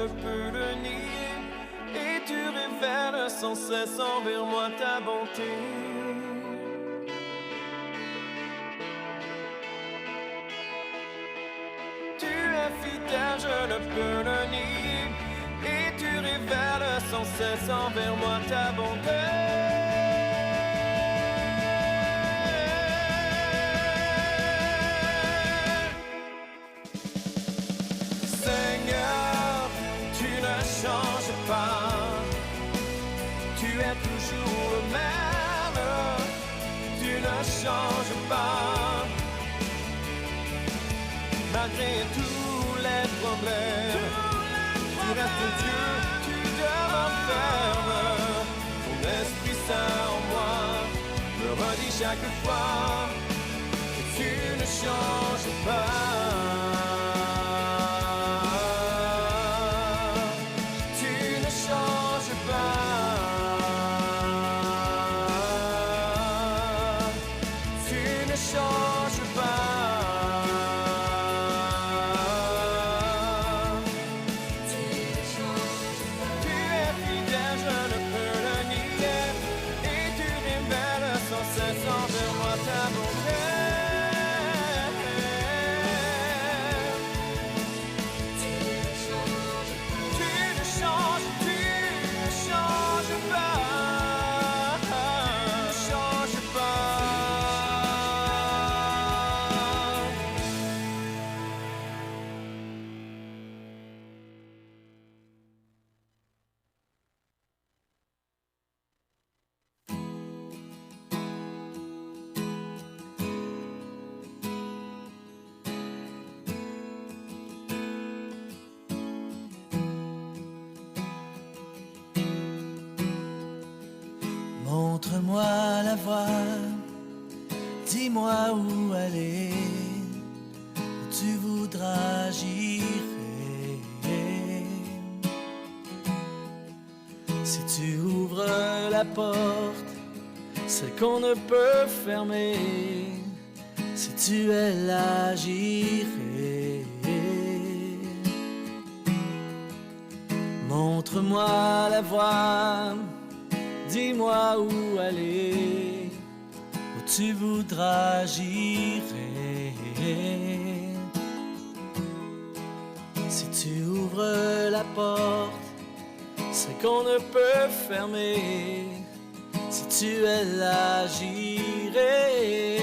ne peux le nier. Et tu révèles sans cesse envers moi ta bonté. Tu es fidèle, je ne peux le nier. Et tu révèles sans cesse envers moi ta bonté. Seigneur, tu ne changes pas. Tu es toujours le même. Tu ne changes pas. Malgré tous les problèmes, tu restes Dieu, tu demeures ferme. Ton Esprit Saint en moi me redit chaque fois que tu ne changes pas. Tu ne changes pas. Tu ne changes pas. Envers moi ta bonté. Tu ne changes pas. Tu ne changes pas. Tu ne changes pas. Montre-moi la voie, dis-moi où aller, où tu voudras j'irai. Si tu ouvres la porte, celle qu'on ne peut fermer, si tu es là j'irai. Montre-moi la voie, dis-moi où aller, où tu voudras j'irai. Si tu ouvres la porte, c'est qu'on ne peut fermer, si tu es là j'irai.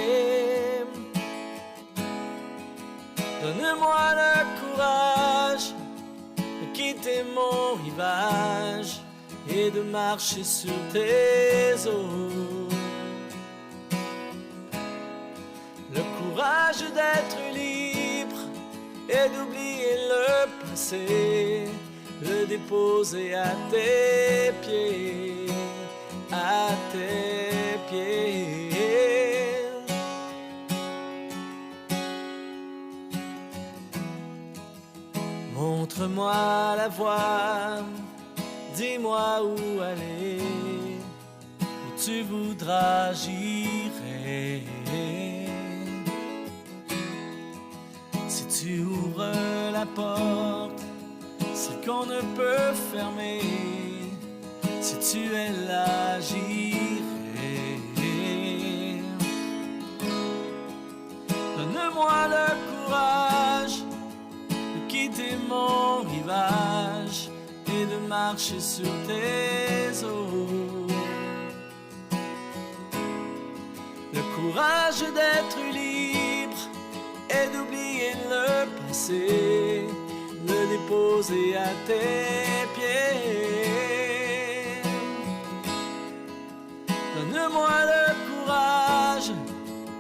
Donne-moi le courage de quitter mon rivage et de marcher sur tes eaux. Le courage d'être libre et d'oublier le passé, le déposer à tes pieds, à tes pieds. Montre-moi la voie, dis-moi où aller, où tu voudras j'irai. Si tu ouvres la porte, c'est qu'on ne peut fermer, si tu es là j'irai. Donne-moi le courage de quitter mon rivage et de marcher sur tes eaux. Le courage d'être libre et d'oublier le passé, le déposer à tes pieds. Donne-moi le courage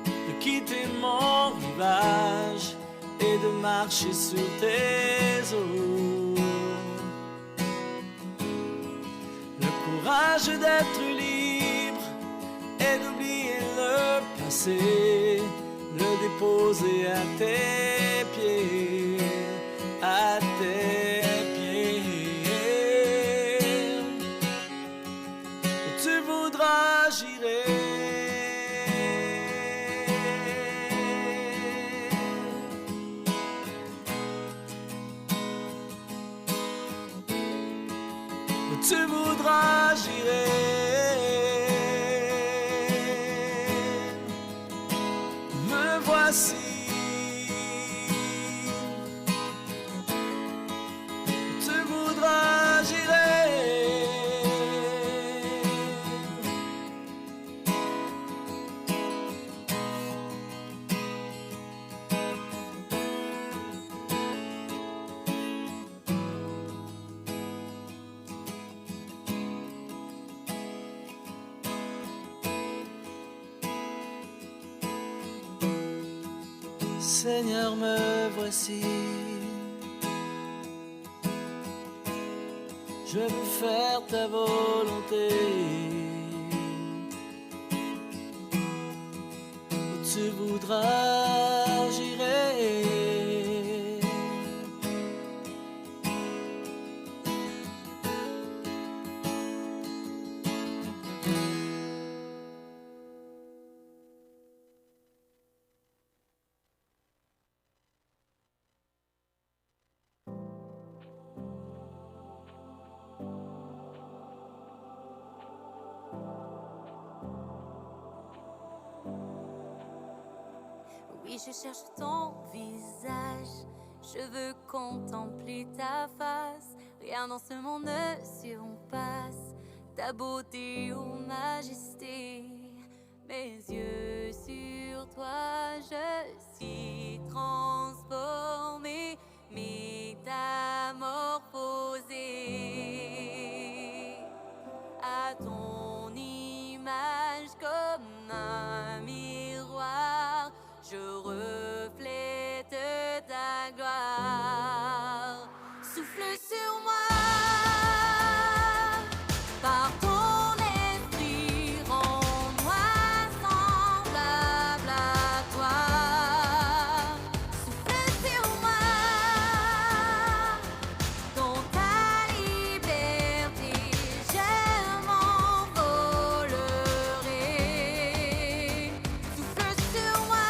de quitter mon rivage et de marcher sur tes eaux. Le courage d'être libre et d'oublier le passé, le déposer à tes pieds, à tes pieds. Où tu voudras j'irai. j'irai. Me voici. Tu voudras, j'irai. Seigneur, me voici. Je veux faire ta volonté. Où tu voudras, j'irai. Oui, je cherche ton visage. Je veux contempler ta face. Rien dans ce monde ne surpasse ta beauté ou majesté. Mes yeux sur toi, je suis transformée, métamorphosée à ton image comme un miroir. Je reflète ta gloire. Souffle sur moi par ton esprit, rends-moi semblable à toi. Souffle sur moi dans ta liberté, je m'envolerai. Souffle sur moi.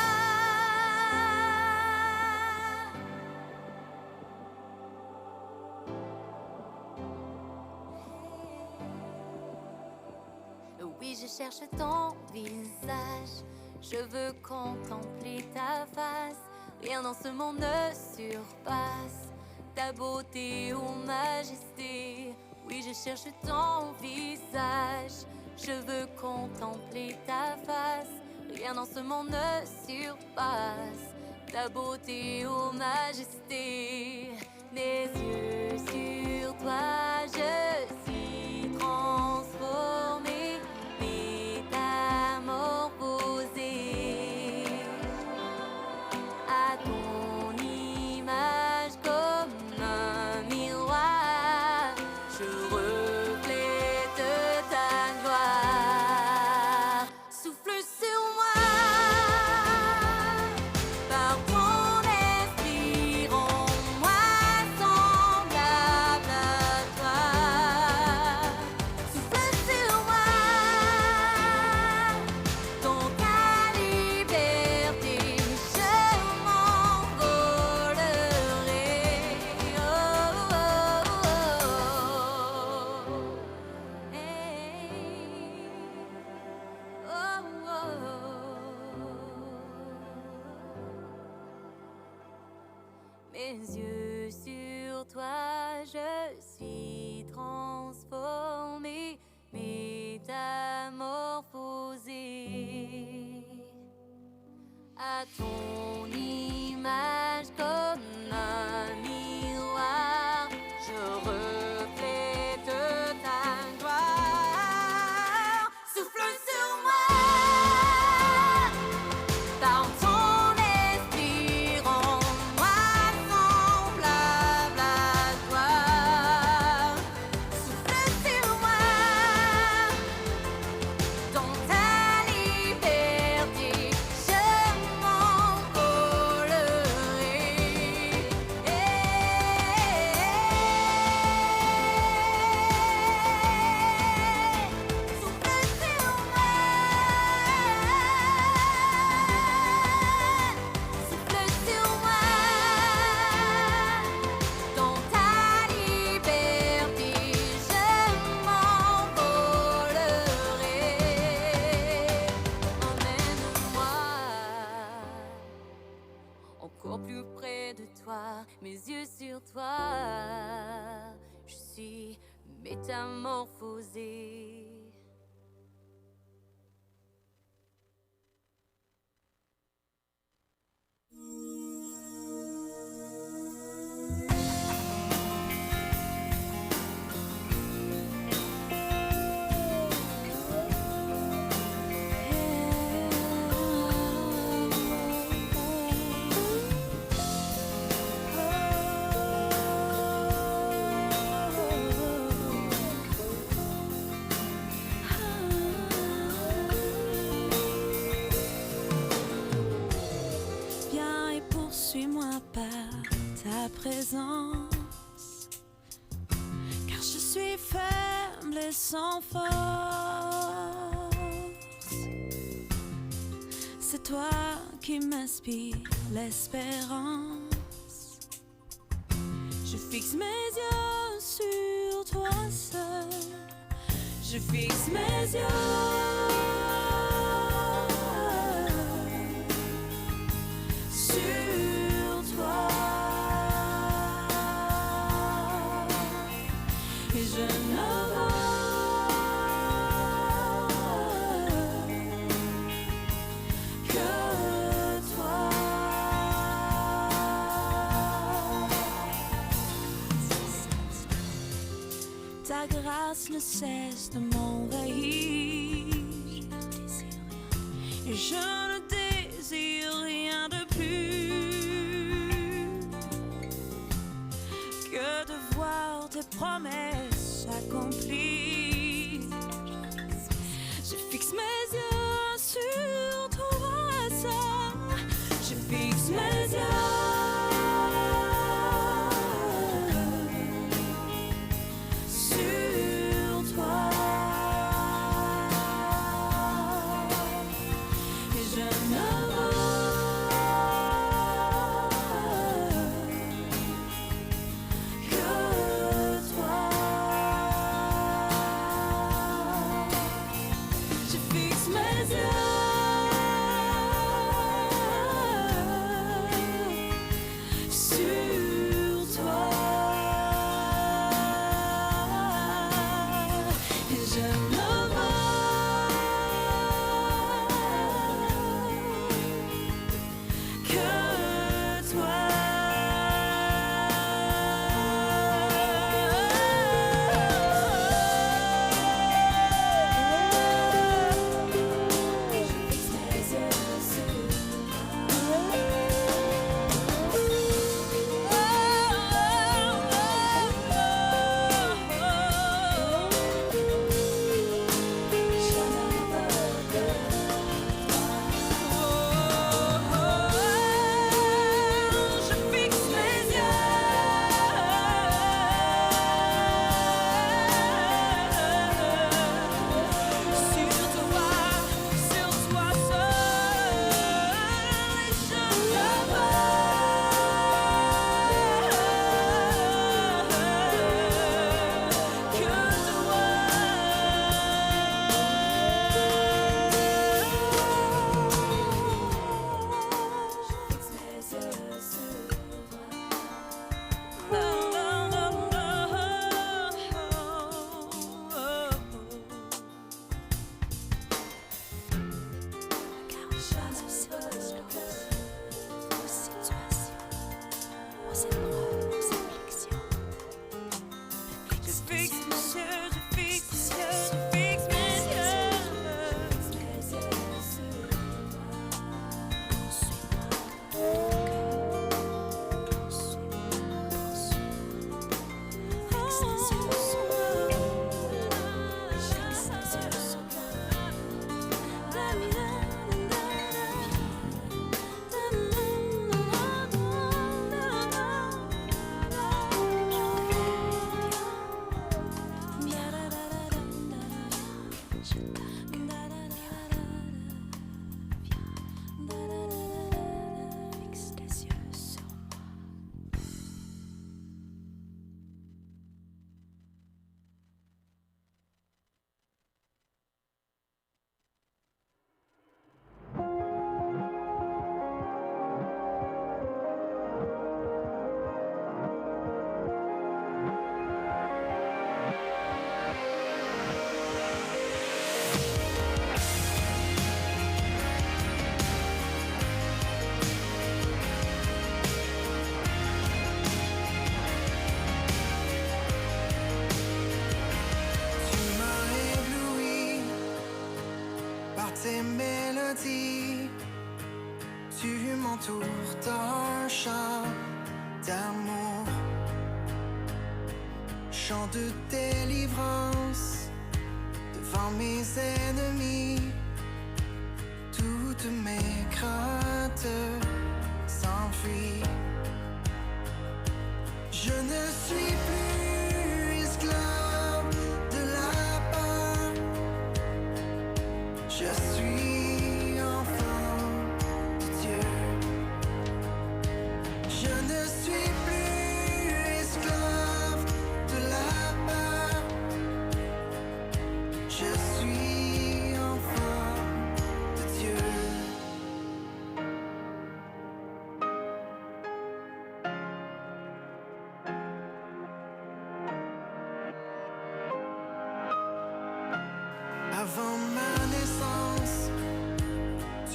Oui, je cherche ton visage. Je veux contempler ta face. Rien dans ce monde ne surpasse ta beauté ou majesté. Oui, je cherche ton visage. Je veux contempler ta face. Rien dans ce monde ne surpasse ta beauté ou majesté. Mes yeux sur toi, je suis transformée, métamorphosée à ton image comme un miroir. Je reflète ta gloire. Souffle sur moi par ton esprit, rends-moi semblable à toi. Souffle sur moi dans ta liberté, je m'envolerai. Oh, oh, oh, hey. Oh, oh. Mes yeux sur toi, je suis transformée, métamorphosée à ton image comme un miroir. Je reflète ta gloire. Souffle sur moi par ton esprit, rends-moi semblable à toi. Souffle sur moi dans ta liberté, je m'envolerai. mes yeux sur toi, je suis métamorphosée. Suis-moi par ta présence, car je suis faible et sans force. C'est toi qui m'inspire l'espérance. Je fixe mes yeux sur toi seul. Je fixe mes yeux ta grâce ne cesse de m'envahir. Et je ne désire rien de plus que de voir tes promesses accomplies. Je fixe mes yeux sur toi seul. Je fixe mes yeux tes mélodies, tu m'entoures d'un chant d'amour, chant de délivrance devant mes ennemis. Toutes mes craintes s'enfuient. Je ne suis plus esclave de la peur. Je suis enfant de Dieu. Je ne suis plus esclave de la peur. Je suis enfant de Dieu. Avant ma naissance,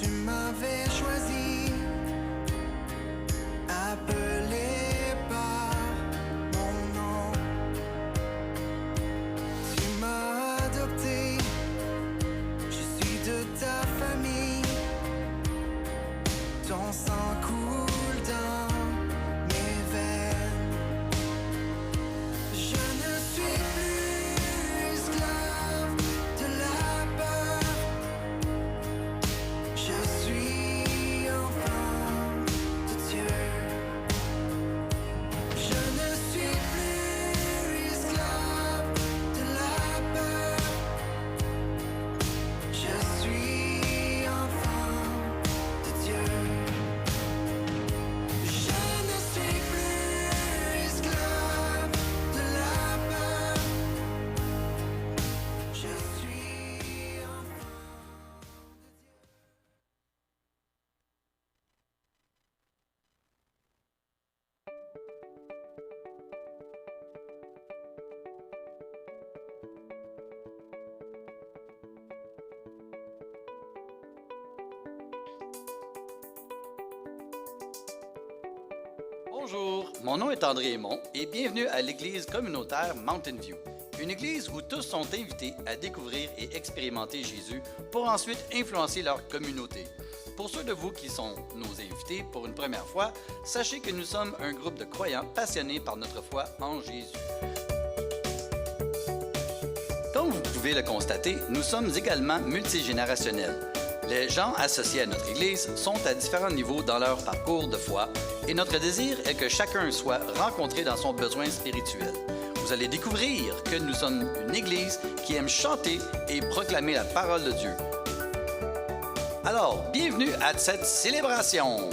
tu m'avais choisi, appelé par mon nom. Tu m'as adopté, je suis de ta famille. Ton sang coule dans mes veines. Je ne suis plus esclave de la peur. Je suis enfant de Dieu. Je ne suis plus esclave de la peur. Je suis enfant de Dieu. Je ne suis plus esclave de la peur. Je suis enfant. Bonjour, mon nom est André Aymon et bienvenue à l'église communautaire Mountain View, une église où tous sont invités à découvrir et expérimenter Jésus pour ensuite influencer leur communauté. Pour ceux de vous qui sont nos invités pour une première fois, sachez que nous sommes un groupe de croyants passionnés par notre foi en Jésus. Comme vous pouvez le constater, nous sommes également multigénérationnels. Les gens associés à notre Église sont à différents niveaux dans leur parcours de foi et notre désir est que chacun soit rencontré dans son besoin spirituel. Vous allez découvrir que nous sommes une Église qui aime chanter et proclamer la parole de Dieu. Alors, bienvenue à cette célébration!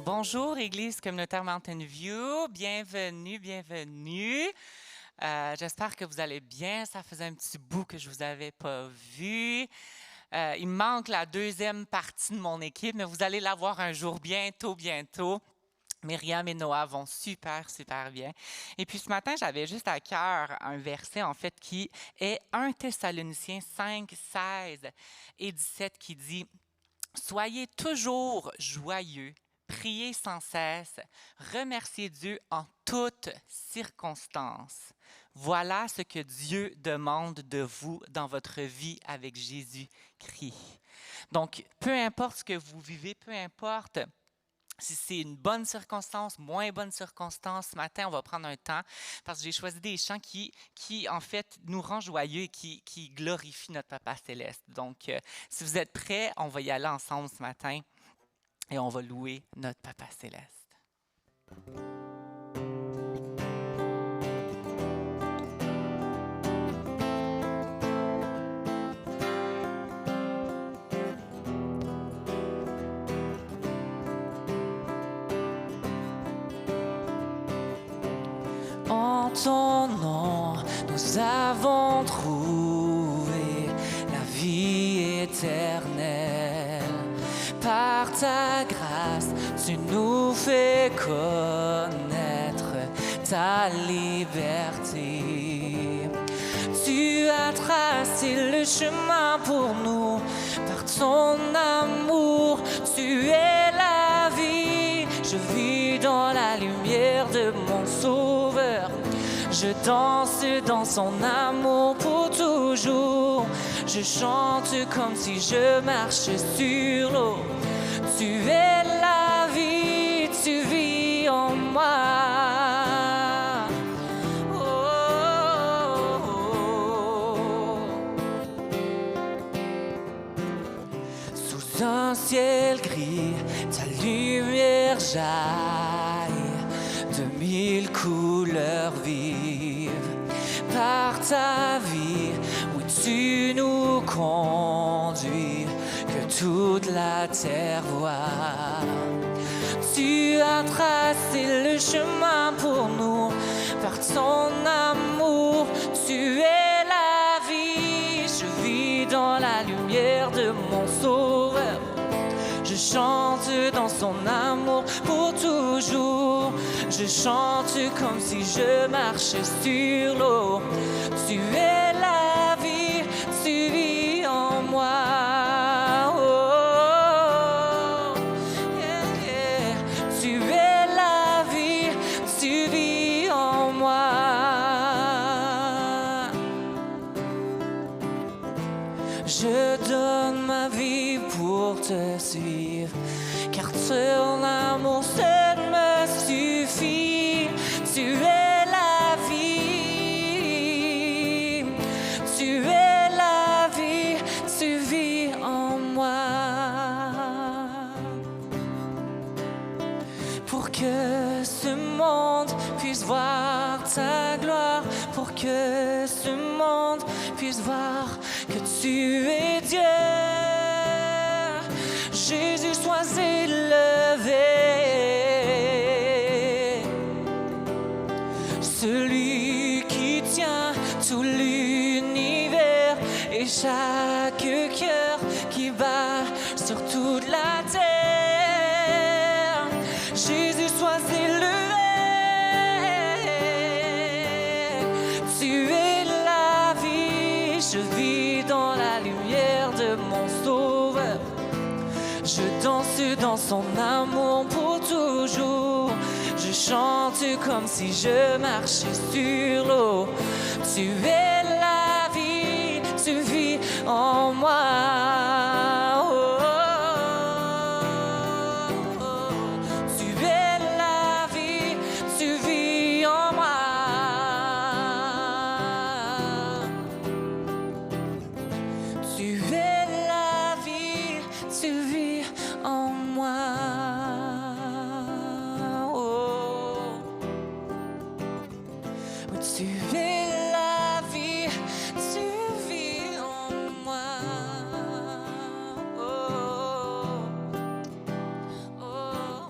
Bonjour, Église communautaire Mountain View. Bienvenue, bienvenue. J'espère que vous allez bien. Ça faisait un petit bout que je ne vous avais pas vu. Il me manque la deuxième partie de mon équipe, mais vous allez la voir un jour bientôt, bientôt. Myriam et Noah vont super, super bien. Et puis ce matin, j'avais juste à cœur un verset, en fait, qui est 1 Thessaloniciens 5, 16 et 17, qui dit « Soyez toujours joyeux, priez sans cesse, remerciez Dieu en toutes circonstances. Voilà ce que Dieu demande de vous dans votre vie avec Jésus-Christ. » Donc, peu importe ce que vous vivez, peu importe si c'est une bonne circonstance, moins bonne circonstance, ce matin, on va prendre un temps parce que j'ai choisi des chants qui en fait, nous rendent joyeux et qui glorifient notre Papa Céleste. Donc, si vous êtes prêts, on va y aller ensemble ce matin et on va louer notre Papa Céleste. En ton nom, nous avons trouvé la vie éternelle. Par ta grâce, tu nous fais connaître ta liberté. Tu as tracé le chemin pour nous. Par ton amour, tu es la vie. Je vis dans la lumière de mon Sauveur. Je danse dans son amour pour toujours. Je chante comme si je marchais sur l'eau. Tu es la vie, tu vis en moi. Oh, oh, oh. Sous un ciel gris, ta lumière jaillit de mille couleurs vives. Par ta vie, où tu nous conduis, que toute la terre voit. Tu as tracé le chemin pour nous, par ton amour, tu es la vie. Je vis dans la lumière de mon Sauveur. Je chante dans son amour pour toujours. Je chante comme si je marchais sur l'eau. Tu es la vie, tu vis en moi. Oh, yeah, yeah. Tu es la vie, tu vis en moi. Je donne ma vie pour te suivre, car ton amour seul me suffit. Tu es la vie, tu es la vie, tu vis en moi. Pour que ce monde puisse voir ta gloire, pour que ce monde puisse voir que tu es Dieu. Jésus, sois élevé, celui qui tient tout l'univers et chaque cœur qui bat sur toute la terre. Jésus, sois élevé, tu es la vie. Je vis dans la lumière de mon Sauveur. Je danse dans son amour pour toujours. Je chante comme si je marchais sur l'eau. Tu es la vie, tu vis en moi. Oh, oh, oh. Tu es la vie, tu vis en moi. Tu es la vie, tu vis en moi. Oh. Tu es la vie, tu vis en moi. Oh. Oh.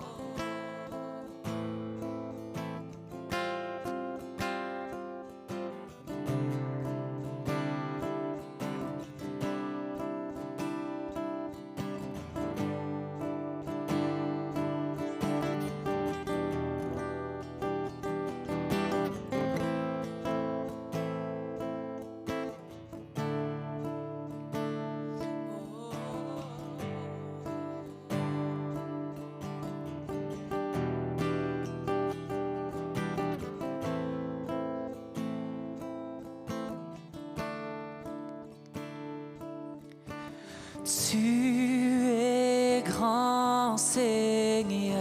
Tu es grand Seigneur,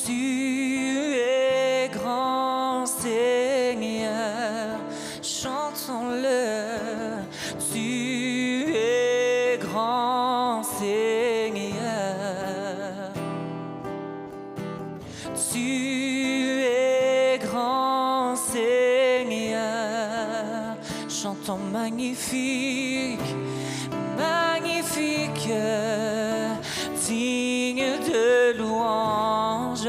tu es grand Seigneur, chantons-le. Tu es grand Seigneur, tu es grand Seigneur, chantons magnifique, magnifique, digne de louange.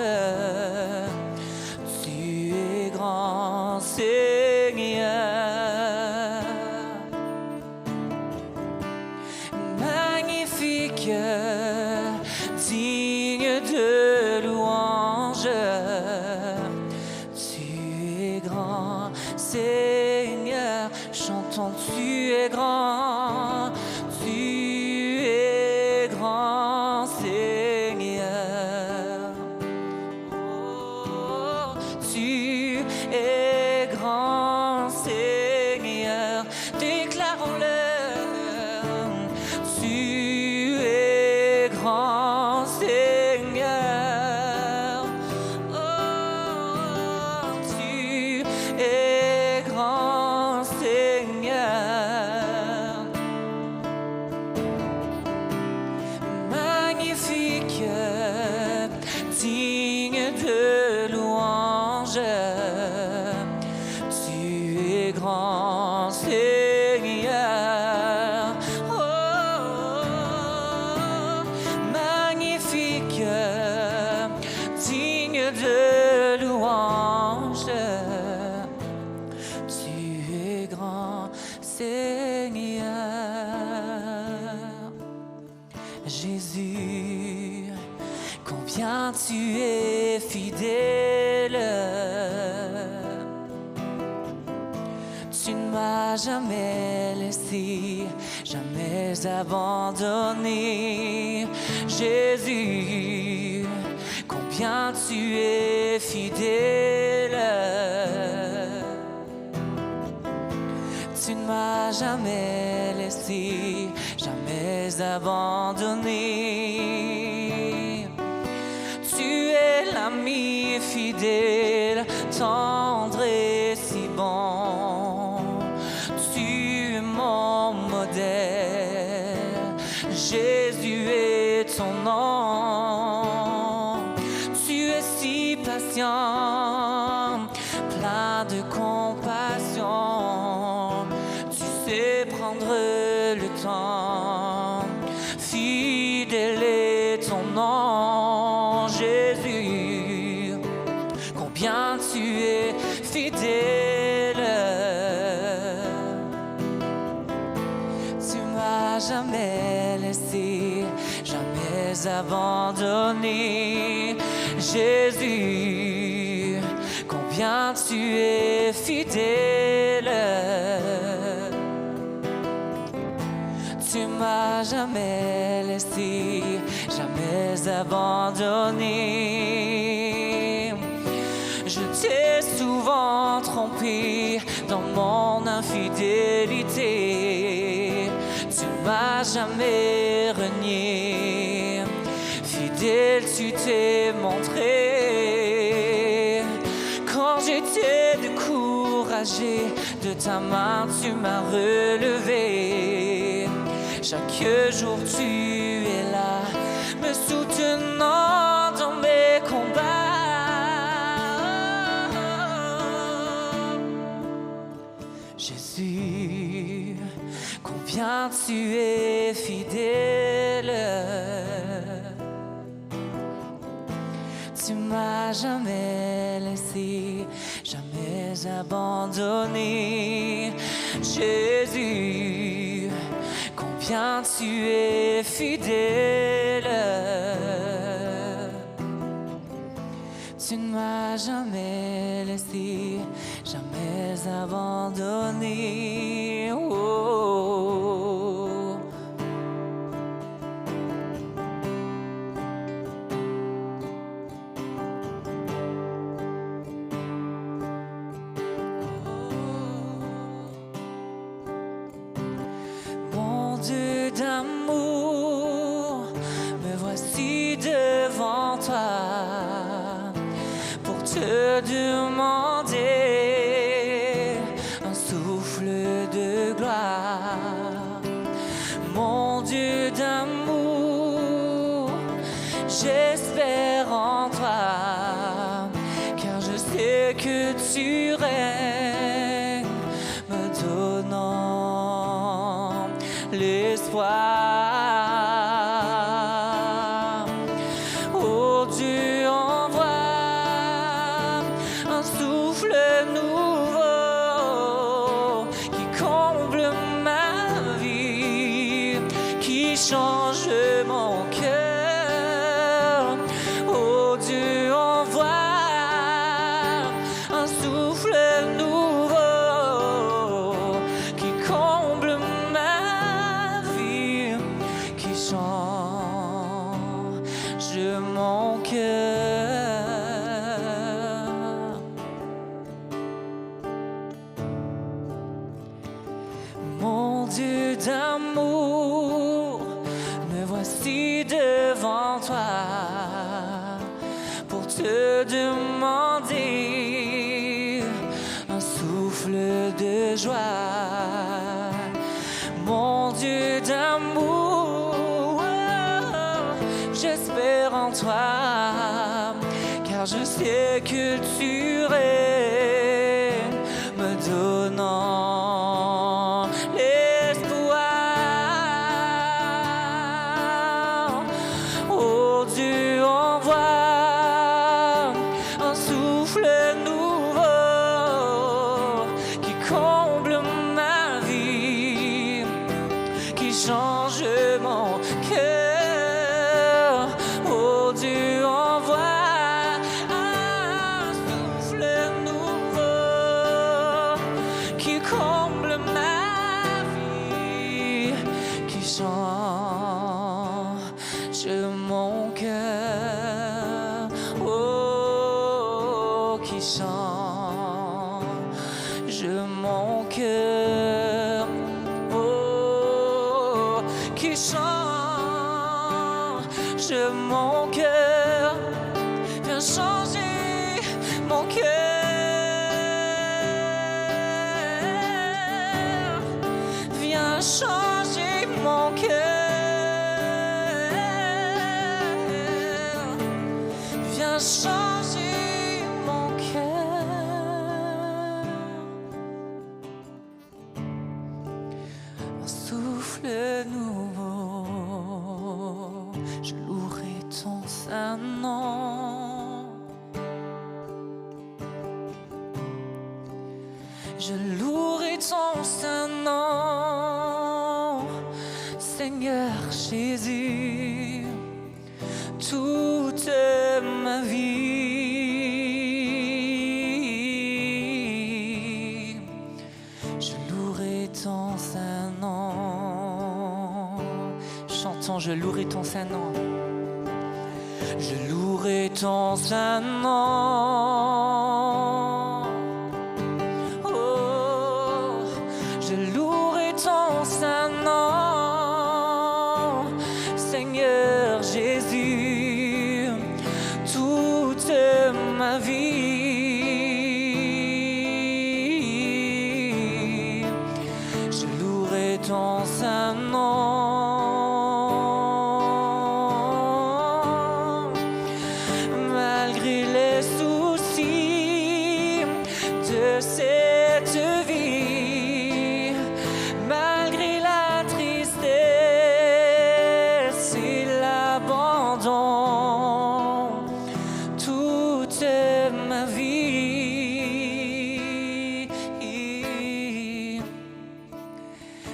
Tu es grand Seigneur, magnifique, digne de louange. Tu es grand Seigneur, chantons, tu es grand, tu es grand Seigneur. Oh, tu es grand Seigneur. grand Seigneur. Oh, magnifique, digne de louange. Tu es grand Seigneur. Jésus, combien tu es fidèle. Tu ne m'as jamais laissé, jamais abandonné. Jésus, combien tu es fidèle. Tu ne m'as jamais laissé, jamais abandonné. Tu es l'ami fidèle, tendre et si bon. Tu es mon modèle, Jésus est ton nom. Tu es si patient, plein de compassion. Tu sais prendre le temps, fidèle est ton nom, Jésus. Combien tu es fidèle. Tu m'as jamais laissé, jamais abandonné, Jésus. Combien tu es fidèle. Tu m'as jamais laissé, jamais abandonné. Je t'ai souvent trompé dans mon infidélité. Tu m'as jamais renié, fidèle tu t'es montré. Quand j'étais découragé, de ta main tu m'as relevé. Chaque jour tu es là, me soutenant dans mes combats. Jésus, combien tu es fidèle. Tu m'as jamais laissé, jamais abandonné, Jésus. Combien tu es fidèle. Tu ne m'as jamais laissé, jamais abandonné. Oh. Mon Dieu d'amour, me voici devant toi pour te demander un souffle de gloire. Mon Dieu d'amour, j'espère en toi, car je sais que tu règnes, me donnant l'espoir. Oh Dieu, envoie un souffle nouveau qui comble ma vie, qui change mon cœur. Oh Dieu, envoie un souffle nouveau qui comble ma vie, qui change mon cœur. Mon Dieu d'amour, me voici devant toi pour te demander un souffle de joie. Mon Dieu d'amour, j'espère en toi, car je sais que tu règnes, me donnant comble ma vie, qui change mon cœur. Oh Dieu, envoie un souffle nouveau qui comble ma vie, qui change mon cœur. Oh, qui change mon cœur. Oh, qui change mon cœur. Viens changer mon cœur. Viens changer mon cœur. Viens changer mon cœur. Un souffle nouveau, je louerai ton saint nom. Je louerai ton saint nom, Seigneur Jésus, toute ma vie. Je louerai ton saint nom. Chantons, je louerai ton saint nom. Je louerai ton saint nom. Oh, je louerai ton saint nom, Seigneur Jésus, toute ma vie. Je louerai ton saint nom. Malgré les soucis de cette vie, malgré la tristesse et l'abandon, toute ma vie,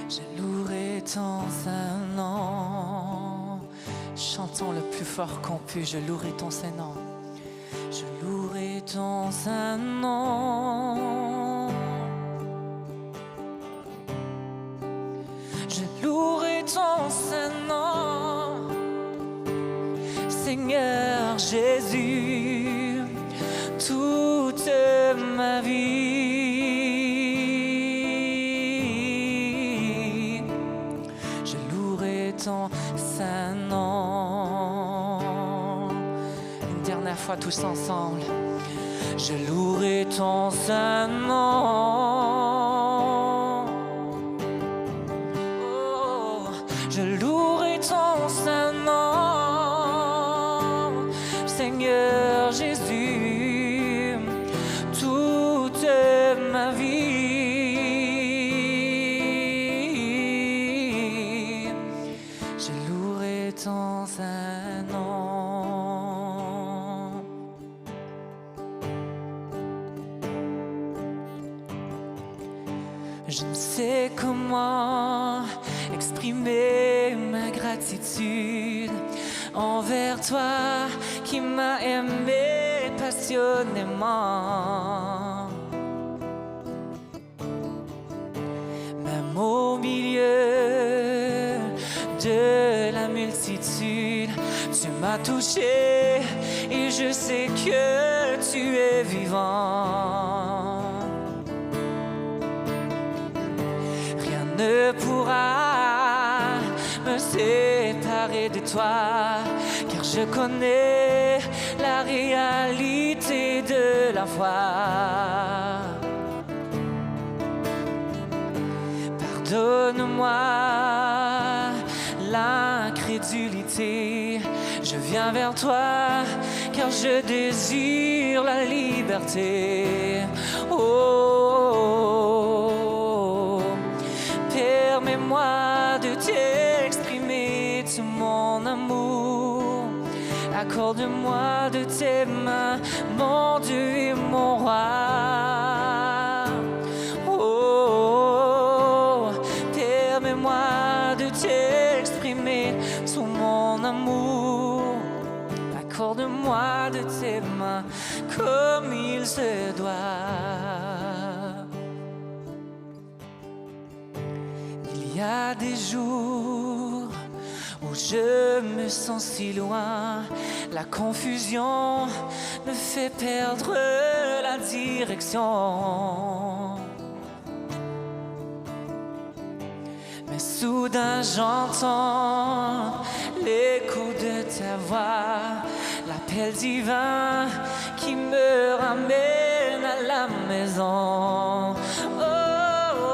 je louerai ton saint nom. Chantons le plus fort qu'on peut, je louerai ton saint nom. Je louerai ton saint nom. Je louerai ton saint nom, Seigneur Jésus, toute ma vie. Je louerai ton saint nom. Une dernière fois tous ensemble. Je louerai ton saint nom. Oh, je louerai ton saint nom, Seigneur Jésus, toute ma vie. Je louerai ton saint nom. Je ne sais comment exprimer ma gratitude envers toi qui m'as aimé passionnément. Même au milieu de la multitude, tu m'as touché et je sais que tu es vivant. Ne pourra me séparer de toi, car je connais la réalité de la foi. Pardonne-moi l'incrédulité, je viens vers toi, car je désire la liberté. Oh, permets-moi de t'exprimer tout mon amour. Accorde-moi de tes mains, mon Dieu et mon roi. Oh, Accorde-moi de tes mains comme il se doit. Il y a des jours où je me sens si loin, la confusion me fait perdre la direction. Mais soudain j'entends l'écho de ta voix, l'appel divin qui me ramène à la maison. Oh, oh,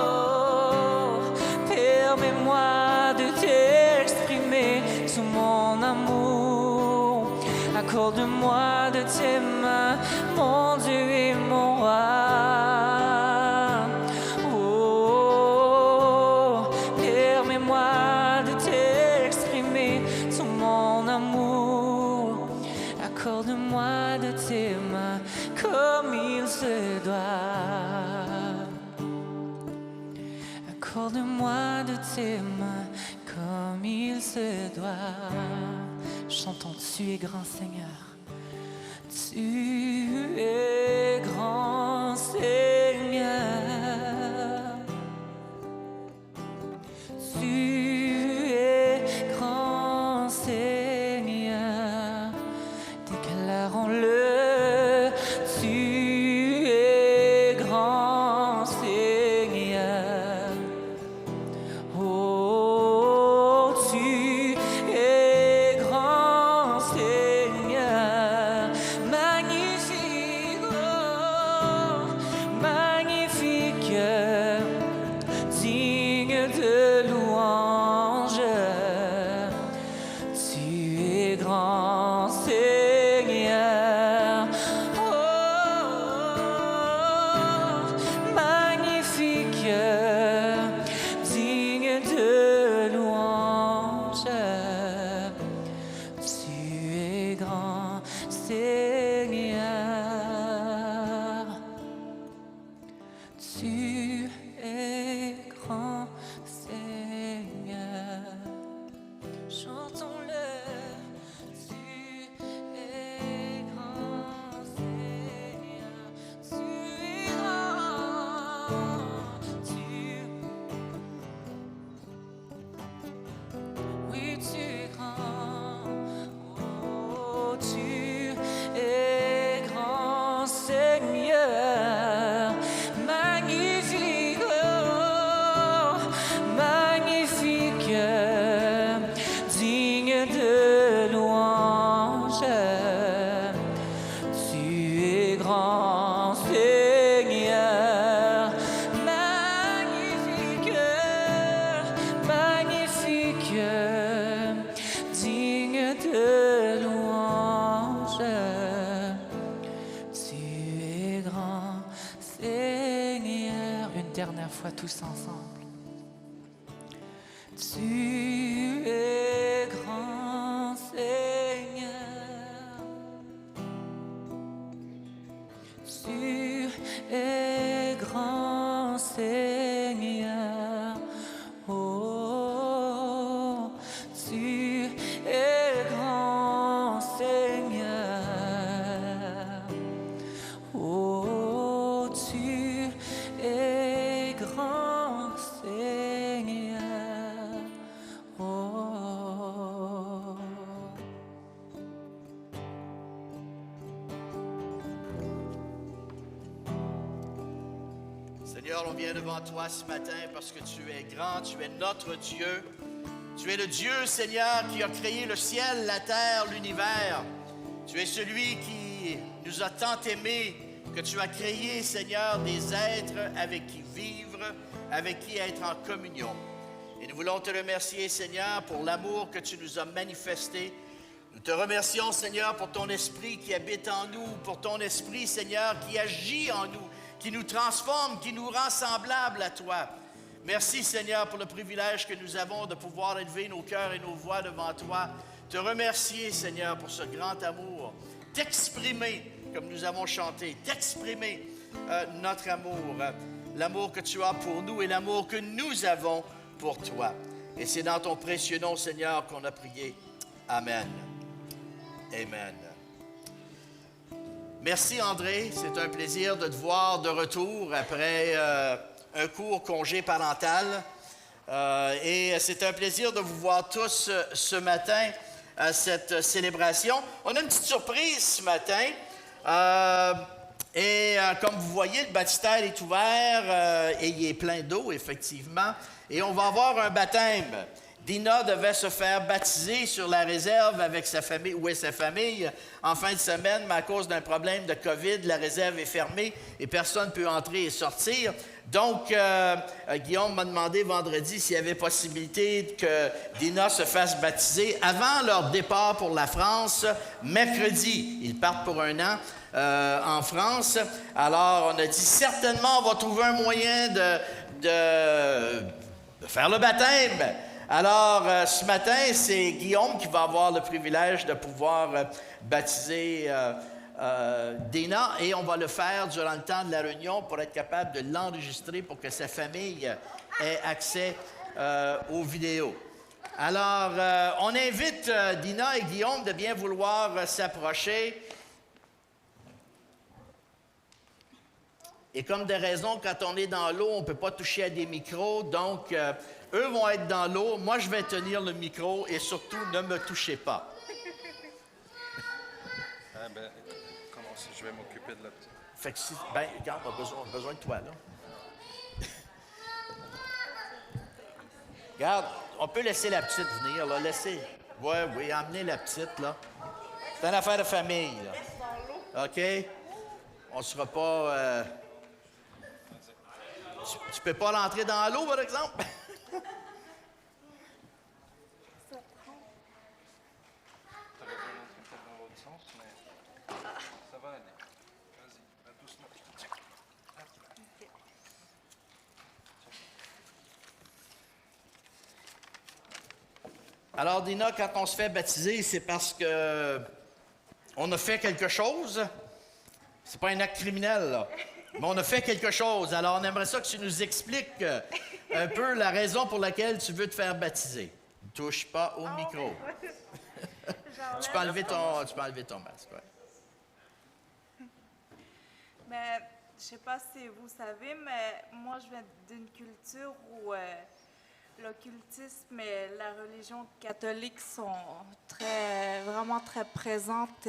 oh, permets-moi de t'exprimer tout mon amour. Accorde-moi de tes mains, mon Dieu et mon roi. Accorde-moi de tes mains comme il se doit. Accorde-moi de tes mains comme il se doit. Chantons, tu es grand Seigneur. Tu es grand Seigneur. Tu es grand Seigneur. Déclarons-le, tu es grand Seigneur. Oh, tu es grand Seigneur. Magnifique, oh, magnifique, digne de louange. Tu es grand Seigneur. Dernière fois tous ensemble. Tu es grand Seigneur. Tu es grand Seigneur. Oh, tu es grand Seigneur. Oh, tu es grand Seigneur. Oh. Seigneur, on vient devant toi ce matin parce que tu es grand, tu es notre Dieu. Tu es le Dieu, Seigneur, qui a créé le ciel, la terre, l'univers. Tu es celui qui nous a tant aimés que tu as créé, Seigneur, des êtres avec qui vivre, avec qui être en communion. Et nous voulons te remercier, Seigneur, pour l'amour que tu nous as manifesté. Nous te remercions, Seigneur, pour ton esprit qui habite en nous, pour ton esprit, Seigneur, qui agit en nous, qui nous transforme, qui nous rend semblables à toi. Merci, Seigneur, pour le privilège que nous avons de pouvoir élever nos cœurs et nos voix devant toi. Te remercier, Seigneur, pour ce grand amour. T'exprimer, comme nous avons chanté, t'exprimer notre amour, l'amour que tu as pour nous et l'amour que nous avons pour toi. Et c'est dans ton précieux nom, Seigneur, qu'on a prié. Amen. Amen. Merci André, c'est un plaisir de te voir de retour après un court congé parental. Et c'est un plaisir de vous voir tous ce matin à cette célébration. On a une petite surprise ce matin. Comme vous voyez, le baptistère est ouvert et il est plein d'eau, effectivement. Et on va avoir un baptême. Dina devait se faire baptiser sur la réserve avec sa famille, où est sa famille, en fin de semaine, mais à cause d'un problème de COVID, la réserve est fermée et personne ne peut entrer et sortir. Donc, Guillaume m'a demandé vendredi s'il y avait possibilité que Dina se fasse baptiser avant leur départ pour la France, mercredi. Ils partent pour un an en France. Alors, on a dit certainement, on va trouver un moyen de faire le baptême. Alors, ce matin, c'est Guillaume qui va avoir le privilège de pouvoir baptiser Dina et on va le faire durant le temps de la réunion pour être capable de l'enregistrer pour que sa famille ait accès aux vidéos. Alors, on invite Dina et Guillaume de bien vouloir s'approcher. Et comme des raisons, quand on est dans l'eau, on ne peut pas toucher à des micros, donc eux vont être dans l'eau, moi je vais tenir le micro et surtout ne me touchez pas. Comment ça, je vais m'occuper de la petite. Fait que si, regarde, on a besoin de toi, là. Regarde, on peut laisser la petite venir, là, laissez. Oui, emmenez la petite, là. C'est une affaire de famille, là. OK? On ne sera pas... Tu peux pas l'entrer dans l'eau, par exemple? Alors, Dina, quand on se fait baptiser, c'est parce que on a fait quelque chose. C'est pas un acte criminel, là. Mais on a fait quelque chose. Alors, on aimerait ça que tu nous expliques un peu la raison pour laquelle tu veux te faire baptiser. Ne touche pas au micro. Tu peux enlever ton masque. Ouais. Mais je sais pas si vous savez, mais moi, je viens d'une culture où l'occultisme et la religion catholique sont vraiment très présentes.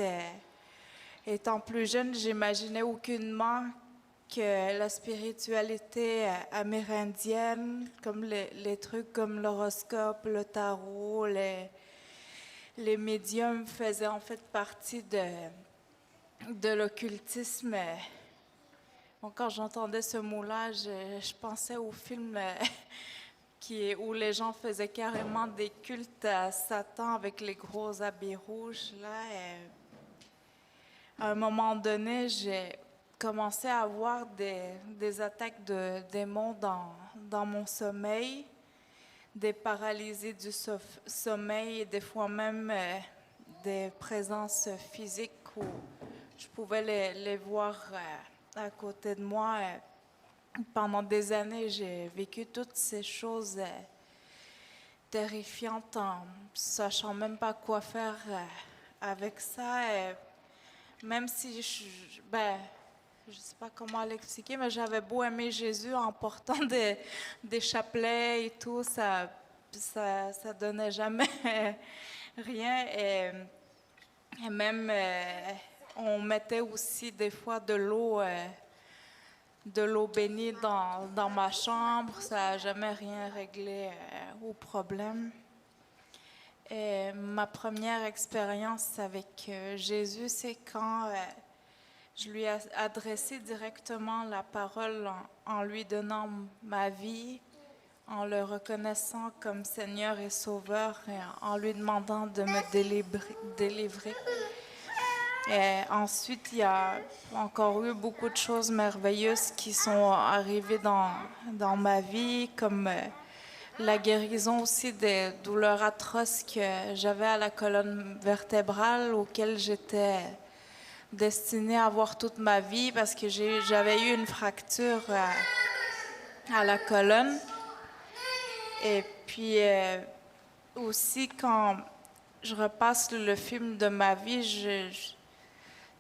Étant plus jeune, j'imaginais aucunement que la spiritualité amérindienne, comme les trucs comme l'horoscope, le tarot, les médiums faisaient en fait partie de l'occultisme. Bon, quand j'entendais ce mot-là, je pensais au film où les gens faisaient carrément des cultes à Satan avec les gros habits rouges. Là, à un moment donné, j'ai commencé à avoir des attaques de démons dans mon sommeil, des paralysies du sommeil et des fois même des présences physiques où je pouvais les voir à côté de moi. Pendant des années, j'ai vécu toutes ces choses terrifiantes en sachant même pas quoi faire avec ça. Même si je sais pas comment l'expliquer, mais j'avais beau aimer Jésus en portant des chapelets et tout, ça donnait jamais rien. Et même, on mettait aussi des fois de l'eau bénie dans ma chambre. Ça n'a jamais rien réglé au problème. Et ma première expérience avec Jésus, c'est quand je lui ai adressé directement la parole en lui donnant ma vie, en le reconnaissant comme Seigneur et Sauveur et en lui demandant de me délivrer. Et ensuite, il y a encore eu beaucoup de choses merveilleuses qui sont arrivées dans ma vie, comme la guérison aussi des douleurs atroces que j'avais à la colonne vertébrale, auxquelles j'étais destinée à avoir toute ma vie parce que j'avais eu une fracture à la colonne. Et puis aussi quand je repasse le film de ma vie,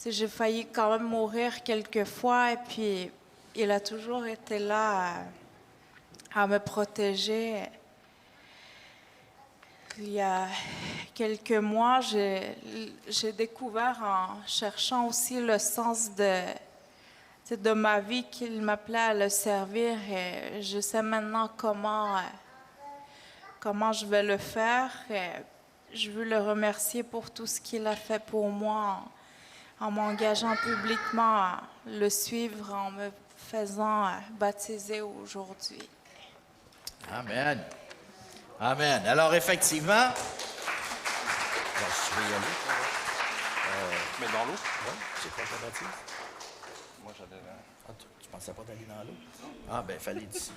j'ai failli quand même mourir quelques fois et puis il a toujours été là à me protéger. Il y a quelques mois, j'ai découvert en cherchant aussi le sens de ma vie qu'il m'appelait à le servir et je sais maintenant comment je vais le faire. Et je veux le remercier pour tout ce qu'il a fait pour moi en m'engageant publiquement à le suivre, en me faisant baptiser aujourd'hui. Amen. Amen. Alors, effectivement... Mais dans l'eau? Oui, c'est quoi ta baptise? Moi, j'allais là. Ah, tu pensais pas d'aller dans l'eau? Ah, ben, fallait d'ici.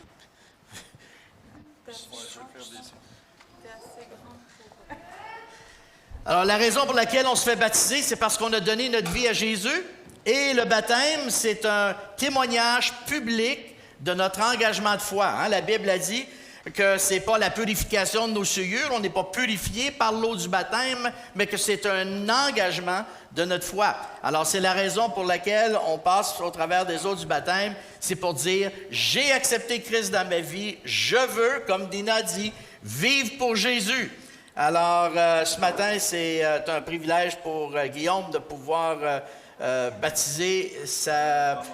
Alors, la raison pour laquelle on se fait baptiser, c'est parce qu'on a donné notre vie à Jésus. Et le baptême, c'est un témoignage public de notre engagement de foi. Hein? La Bible a dit que ce n'est pas la purification de nos souillures, on n'est pas purifié par l'eau du baptême, mais que c'est un engagement de notre foi. Alors, c'est la raison pour laquelle on passe au travers des eaux du baptême, c'est pour dire, j'ai accepté Christ dans ma vie, je veux, comme Dina a dit, vivre pour Jésus. Alors, ce matin, c'est un privilège pour Guillaume de pouvoir baptiser sa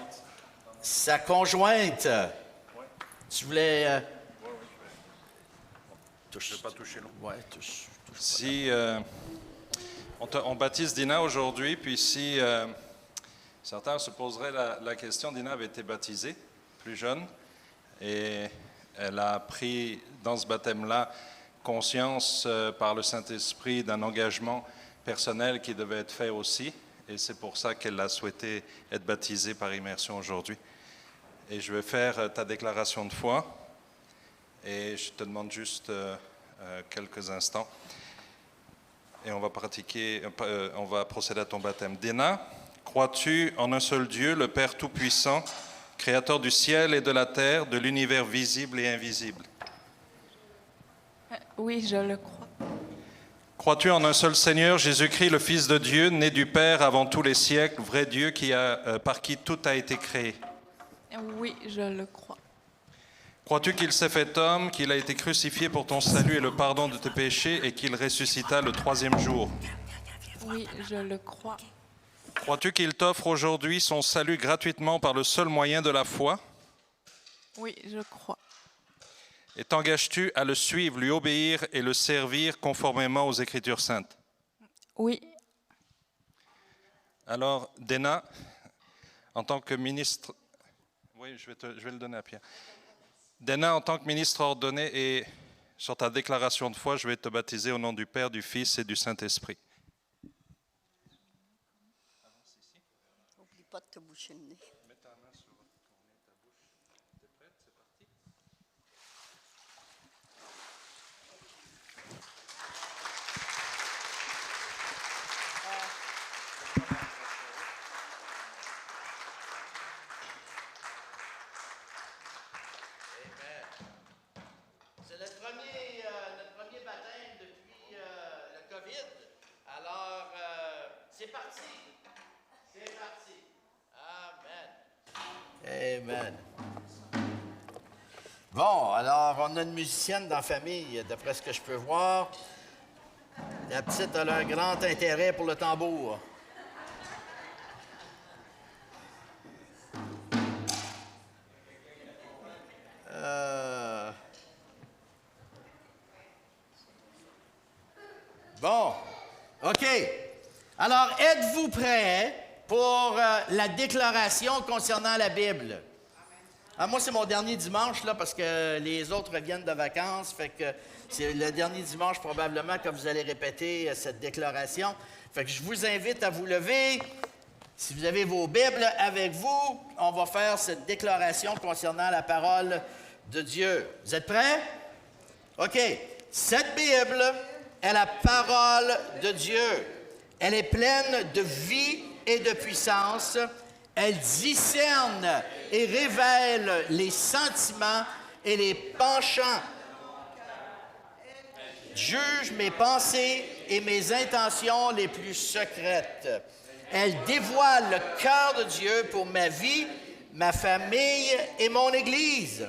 conjointe. Tu voulais... Je ne vais pas toucher l'eau. Ouais, touche. Si on baptise Dina aujourd'hui, puis si certains se poseraient la question, Dina avait été baptisée plus jeune et elle a pris dans ce baptême-là conscience par le Saint-Esprit d'un engagement personnel qui devait être fait aussi, et c'est pour ça qu'elle a souhaité être baptisée par immersion aujourd'hui. Et je vais faire ta déclaration de foi. Et je te demande juste quelques instants. Et on va on va procéder à ton baptême. Dina, crois-tu en un seul Dieu, le Père Tout-Puissant, Créateur du ciel et de la terre, de l'univers visible et invisible? Oui, je le crois. Crois-tu en un seul Seigneur, Jésus-Christ, le Fils de Dieu, né du Père avant tous les siècles, vrai Dieu par qui tout a été créé? Oui, je le crois. Crois-tu qu'il s'est fait homme, qu'il a été crucifié pour ton salut et le pardon de tes péchés, et qu'il ressuscita le troisième jour? Oui, je le crois. Crois-tu qu'il t'offre aujourd'hui son salut gratuitement par le seul moyen de la foi? Oui, je crois. Et t'engages-tu à le suivre, lui obéir et le servir conformément aux Écritures saintes? Oui. Alors, Dina, en tant que ministre... Oui, je vais le donner à Pierre. Dina, en tant que ministre ordonné et sur ta déclaration de foi, je vais te baptiser au nom du Père, du Fils et du Saint-Esprit. N'oublie pas de te boucher le nez. Mets ta main sur ton nez, ta bouche. T'es prête? C'est parti? C'est notre premier baptême depuis le COVID. Alors, c'est parti. C'est parti. Amen. Amen. Bon, alors, on a une musicienne dans la famille, d'après ce que je peux voir. La petite a un grand intérêt pour le tambour. Bon, OK. Alors, êtes-vous prêts pour la déclaration concernant la Bible? Ah, moi, c'est mon dernier dimanche, là, parce que les autres reviennent de vacances. Fait que c'est le dernier dimanche, probablement, que vous allez répéter cette déclaration. Fait que je vous invite à vous lever. Si vous avez vos Bibles avec vous, on va faire cette déclaration concernant la parole de Dieu. Vous êtes prêts? OK. Cette Bible est la parole de Dieu. Elle est pleine de vie et de puissance. Elle discerne et révèle les sentiments et les penchants juge mes pensées et mes intentions les plus secrètes. Elle dévoile le cœur de Dieu pour ma vie, ma famille et mon Église.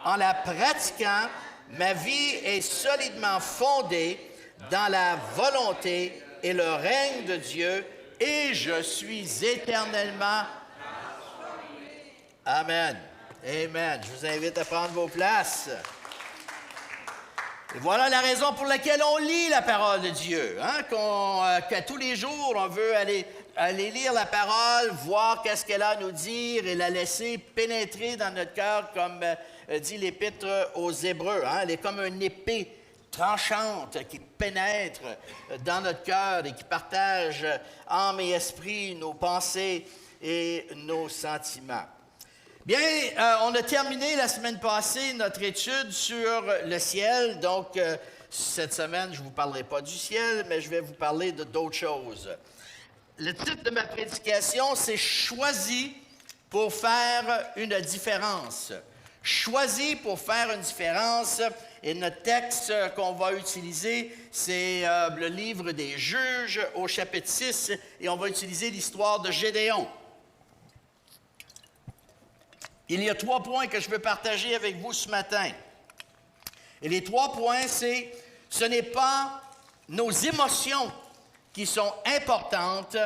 En la pratiquant, ma vie est solidement fondée dans la volonté et le règne de Dieu et je suis éternellement. Amen. Amen. Je vous invite à prendre vos places. Et voilà la raison pour laquelle on lit la parole de Dieu. Que tous les jours, on veut aller lire la parole, voir qu'est-ce qu'elle a à nous dire et la laisser pénétrer dans notre cœur, comme dit l'Épître aux Hébreux. Elle est comme une épée tranchante qui pénètre dans notre cœur et qui partage âme et esprit, nos pensées et nos sentiments. Bien, on a terminé la semaine passée notre étude sur le ciel. Donc, cette semaine, je ne vous parlerai pas du ciel, mais je vais vous parler d'autres choses. Le titre de ma prédication, c'est « Choisi pour faire une différence ». Choisi pour faire une différence. Et notre texte qu'on va utiliser, c'est le livre des Juges au chapitre 6, et on va utiliser l'histoire de Gédéon. Il y a 3 points que je veux partager avec vous ce matin. Et les 3 points, c'est ce n'est pas nos émotions qui sont importantes,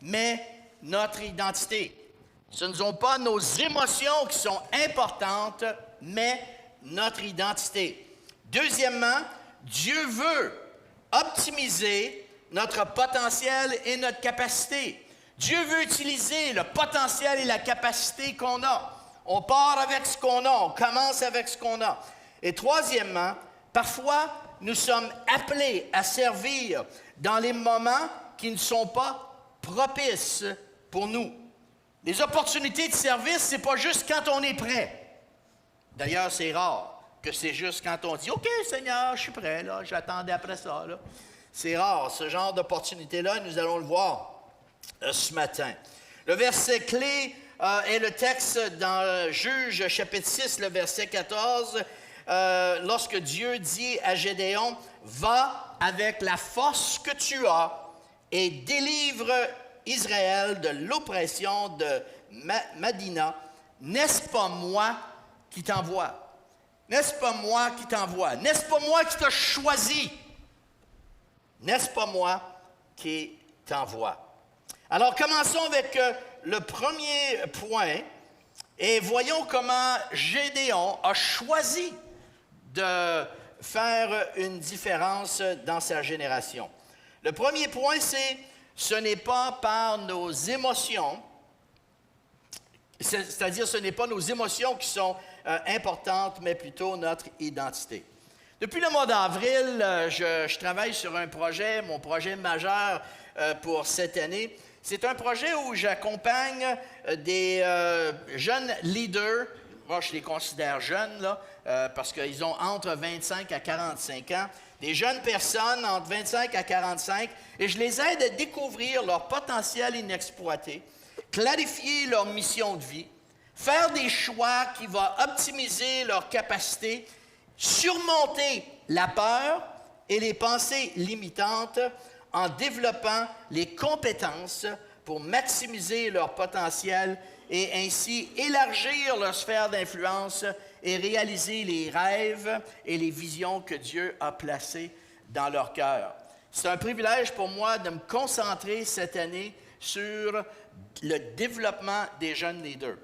mais notre identité. Ce ne sont pas nos émotions qui sont importantes, mais notre identité. Deuxièmement, Dieu veut optimiser notre potentiel et notre capacité. Dieu veut utiliser le potentiel et la capacité qu'on a. On part avec ce qu'on a, on commence avec ce qu'on a. Et troisièmement, parfois, nous sommes appelés à servir dans les moments qui ne sont pas propices pour nous. Les opportunités de service, ce n'est pas juste quand on est prêt. D'ailleurs, c'est rare que c'est juste quand on dit « OK, Seigneur, je suis prêt, là, j'attendais après ça. » C'est rare, ce genre d'opportunité-là, nous allons le voir ce matin. Le verset clé est le texte dans Juges, chapitre 6, le verset 14, lorsque Dieu dit à Gédéon, « Va avec la force que tu as et délivre Israël de l'oppression de Madina. N'est-ce pas moi qui t'envoie? N'est-ce pas moi qui t'envoie? N'est-ce pas moi qui t'ai choisi? N'est-ce pas moi qui t'envoie? » Alors, commençons avec le premier point et voyons comment Gédéon a choisi de faire une différence dans sa génération. Le premier point, c'est ce n'est pas par nos émotions, c'est-à-dire ce n'est pas nos émotions qui sont importantes, mais plutôt notre identité. Depuis le mois d'avril, je travaille sur un projet, mon projet majeur pour cette année. C'est un projet où j'accompagne des jeunes leaders. Moi, je les considère jeunes, là, parce qu'ils ont entre 25 à 45 ans. Des jeunes personnes entre 25 à 45, et je les aide à découvrir leur potentiel inexploité, clarifier leur mission de vie, faire des choix qui vont optimiser leurs capacités, surmonter la peur et les pensées limitantes en développant les compétences pour maximiser leur potentiel et ainsi élargir leur sphère d'influence et réaliser les rêves et les visions que Dieu a placés dans leur cœur. C'est un privilège pour moi de me concentrer cette année sur le développement des jeunes leaders.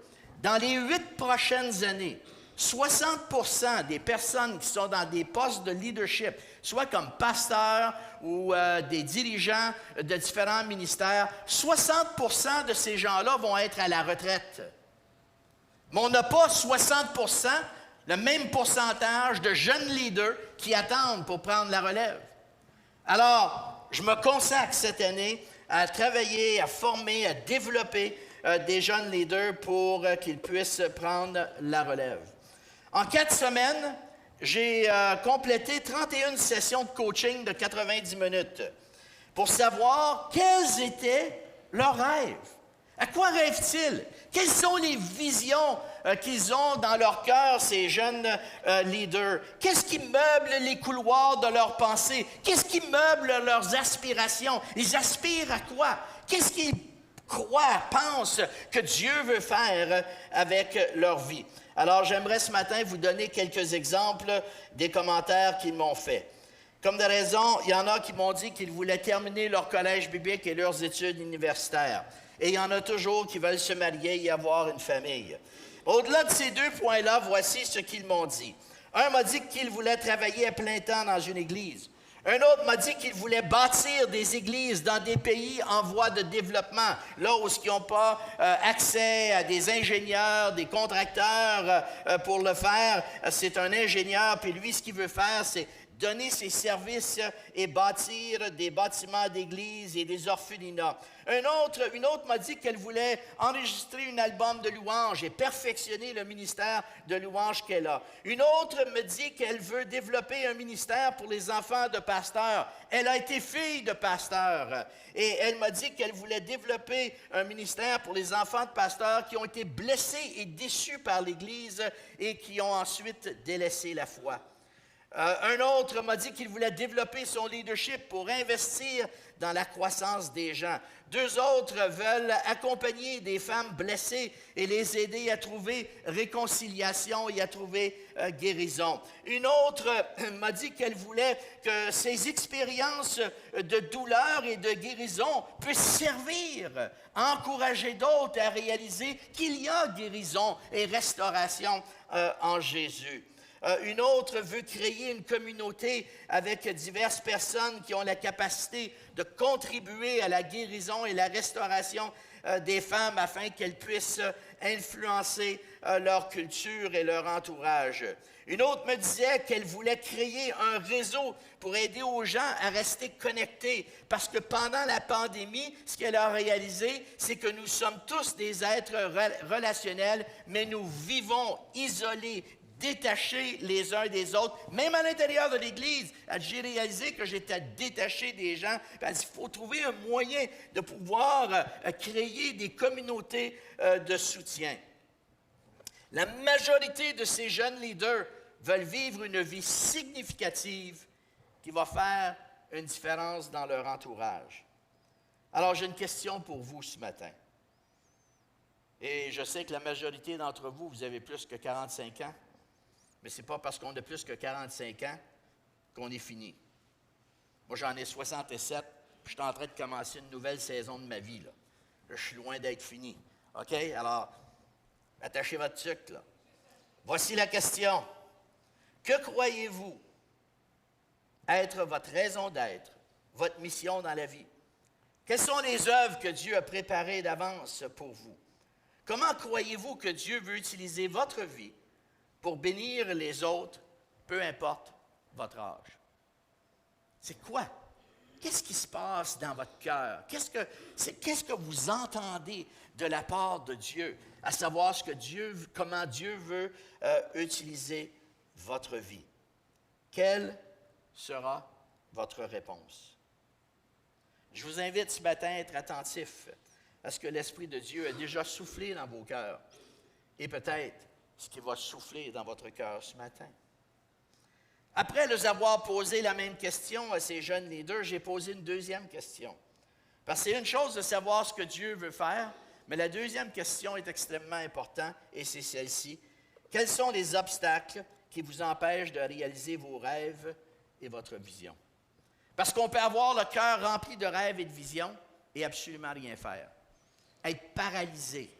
Dans les 8 prochaines années, 60% des personnes qui sont dans des postes de leadership, soit comme pasteurs ou des dirigeants de différents ministères, 60% de ces gens-là vont être à la retraite. Mais on n'a pas 60%, le même pourcentage de jeunes leaders qui attendent pour prendre la relève. Alors, je me consacre cette année à travailler, à former, à développer des jeunes leaders pour qu'ils puissent prendre la relève. En 4 semaines, j'ai complété 31 sessions de coaching de 90 minutes pour savoir quels étaient leurs rêves. À quoi rêvent-ils? Quelles sont les visions qu'ils ont dans leur cœur, ces jeunes leaders? Qu'est-ce qui meuble les couloirs de leurs pensées? Qu'est-ce qui meuble leurs aspirations? Ils aspirent à quoi? Qu'est-ce qu'ils croient, pensent que Dieu veut faire avec leur vie? Alors, j'aimerais ce matin vous donner quelques exemples des commentaires qu'ils m'ont faits. Comme de raison, il y en a qui m'ont dit qu'ils voulaient terminer leur collège biblique et leurs études universitaires. Et il y en a toujours qui veulent se marier et avoir une famille. Au-delà de ces 2 points-là, voici ce qu'ils m'ont dit. Un m'a dit qu'il voulait travailler à plein temps dans une église. Un autre m'a dit qu'il voulait bâtir des églises dans des pays en voie de développement, là où ils n'ont pas accès à des ingénieurs, des contracteurs pour le faire. C'est un ingénieur, puis lui, ce qu'il veut faire, c'est donner ses services et bâtir des bâtiments d'église et des orphelinats. Une autre m'a dit qu'elle voulait enregistrer un album de louanges et perfectionner le ministère de louanges qu'elle a. Une autre me dit qu'elle veut développer un ministère pour les enfants de pasteurs. Elle a été fille de pasteur et elle m'a dit qu'elle voulait développer un ministère pour les enfants de pasteurs qui ont été blessés et déçus par l'Église et qui ont ensuite délaissé la foi. Un autre m'a dit qu'il voulait développer son leadership pour investir dans la croissance des gens. 2 autres veulent accompagner des femmes blessées et les aider à trouver réconciliation et à trouver guérison. Une autre m'a dit qu'elle voulait que ces expériences de douleur et de guérison puissent servir à encourager d'autres à réaliser qu'il y a guérison et restauration en Jésus. Une autre veut créer une communauté avec diverses personnes qui ont la capacité de contribuer à la guérison et la restauration des femmes afin qu'elles puissent influencer leur culture et leur entourage. Une autre me disait qu'elle voulait créer un réseau pour aider aux gens à rester connectés parce que pendant la pandémie, ce qu'elle a réalisé, c'est que nous sommes tous des êtres relationnels, mais nous vivons isolés, détachés les uns des autres, même à l'intérieur de l'Église. J'ai réalisé que j'étais détaché des gens. Il faut trouver un moyen de pouvoir créer des communautés de soutien. La majorité de ces jeunes leaders veulent vivre une vie significative qui va faire une différence dans leur entourage. Alors, j'ai une question pour vous ce matin. Et je sais que la majorité d'entre vous, vous avez plus que 45 ans. Mais ce n'est pas parce qu'on a plus que 45 ans qu'on est fini. Moi, j'en ai 67, puis je suis en train de commencer une nouvelle saison de ma vie. Là. Je suis loin d'être fini. OK? Alors, attachez votre sucre, là. Voici la question. Que croyez-vous être votre raison d'être, votre mission dans la vie? Quelles sont les œuvres que Dieu a préparées d'avance pour vous? Comment croyez-vous que Dieu veut utiliser votre vie pour bénir les autres, peu importe votre âge? C'est quoi? Qu'est-ce qui se passe dans votre cœur? Qu'est-ce que vous entendez de la part de Dieu, à savoir comment Dieu veut utiliser votre vie? Quelle sera votre réponse? Je vous invite ce matin à être attentif à ce que l'Esprit de Dieu a déjà soufflé dans vos cœurs et peut-être ce qui va souffler dans votre cœur ce matin. Après leur avoir posé la même question à ces jeunes leaders, j'ai posé une deuxième question. Parce que c'est une chose de savoir ce que Dieu veut faire, mais la deuxième question est extrêmement importante et c'est celle-ci. Quels sont les obstacles qui vous empêchent de réaliser vos rêves et votre vision? Parce qu'on peut avoir le cœur rempli de rêves et de visions et absolument rien faire. Être paralysé.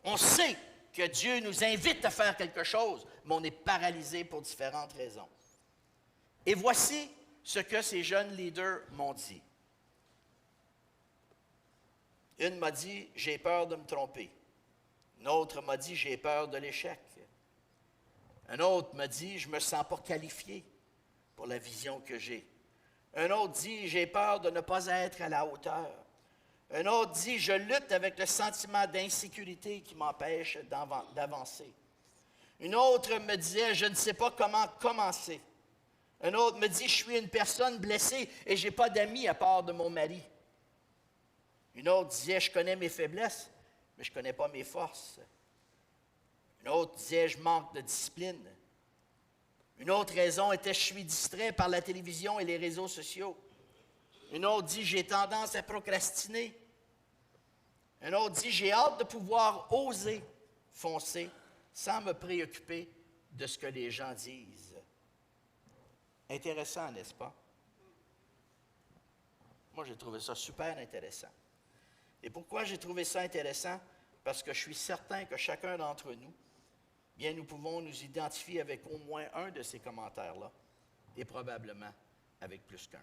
On sait que Dieu nous invite à faire quelque chose, mais on est paralysé pour différentes raisons. Et voici ce que ces jeunes leaders m'ont dit. Une m'a dit, j'ai peur de me tromper. Une autre m'a dit, j'ai peur de l'échec. Un autre m'a dit, je ne me sens pas qualifié pour la vision que j'ai. Un autre dit, j'ai peur de ne pas être à la hauteur. Un autre dit, je lutte avec le sentiment d'insécurité qui m'empêche d'avancer. Une autre me disait, je ne sais pas comment commencer. Un autre me dit, je suis une personne blessée et je n'ai pas d'amis à part de mon mari. Une autre disait, je connais mes faiblesses, mais je ne connais pas mes forces. Une autre disait, je manque de discipline. Une autre raison était, je suis distrait par la télévision et les réseaux sociaux. Une autre dit, j'ai tendance à procrastiner. Un autre dit, j'ai hâte de pouvoir oser foncer sans me préoccuper de ce que les gens disent. Intéressant, n'est-ce pas? Moi, j'ai trouvé ça super intéressant. Et pourquoi j'ai trouvé ça intéressant? Parce que je suis certain que chacun d'entre nous, bien, nous pouvons nous identifier avec au moins un de ces commentaires-là, et probablement avec plus qu'un.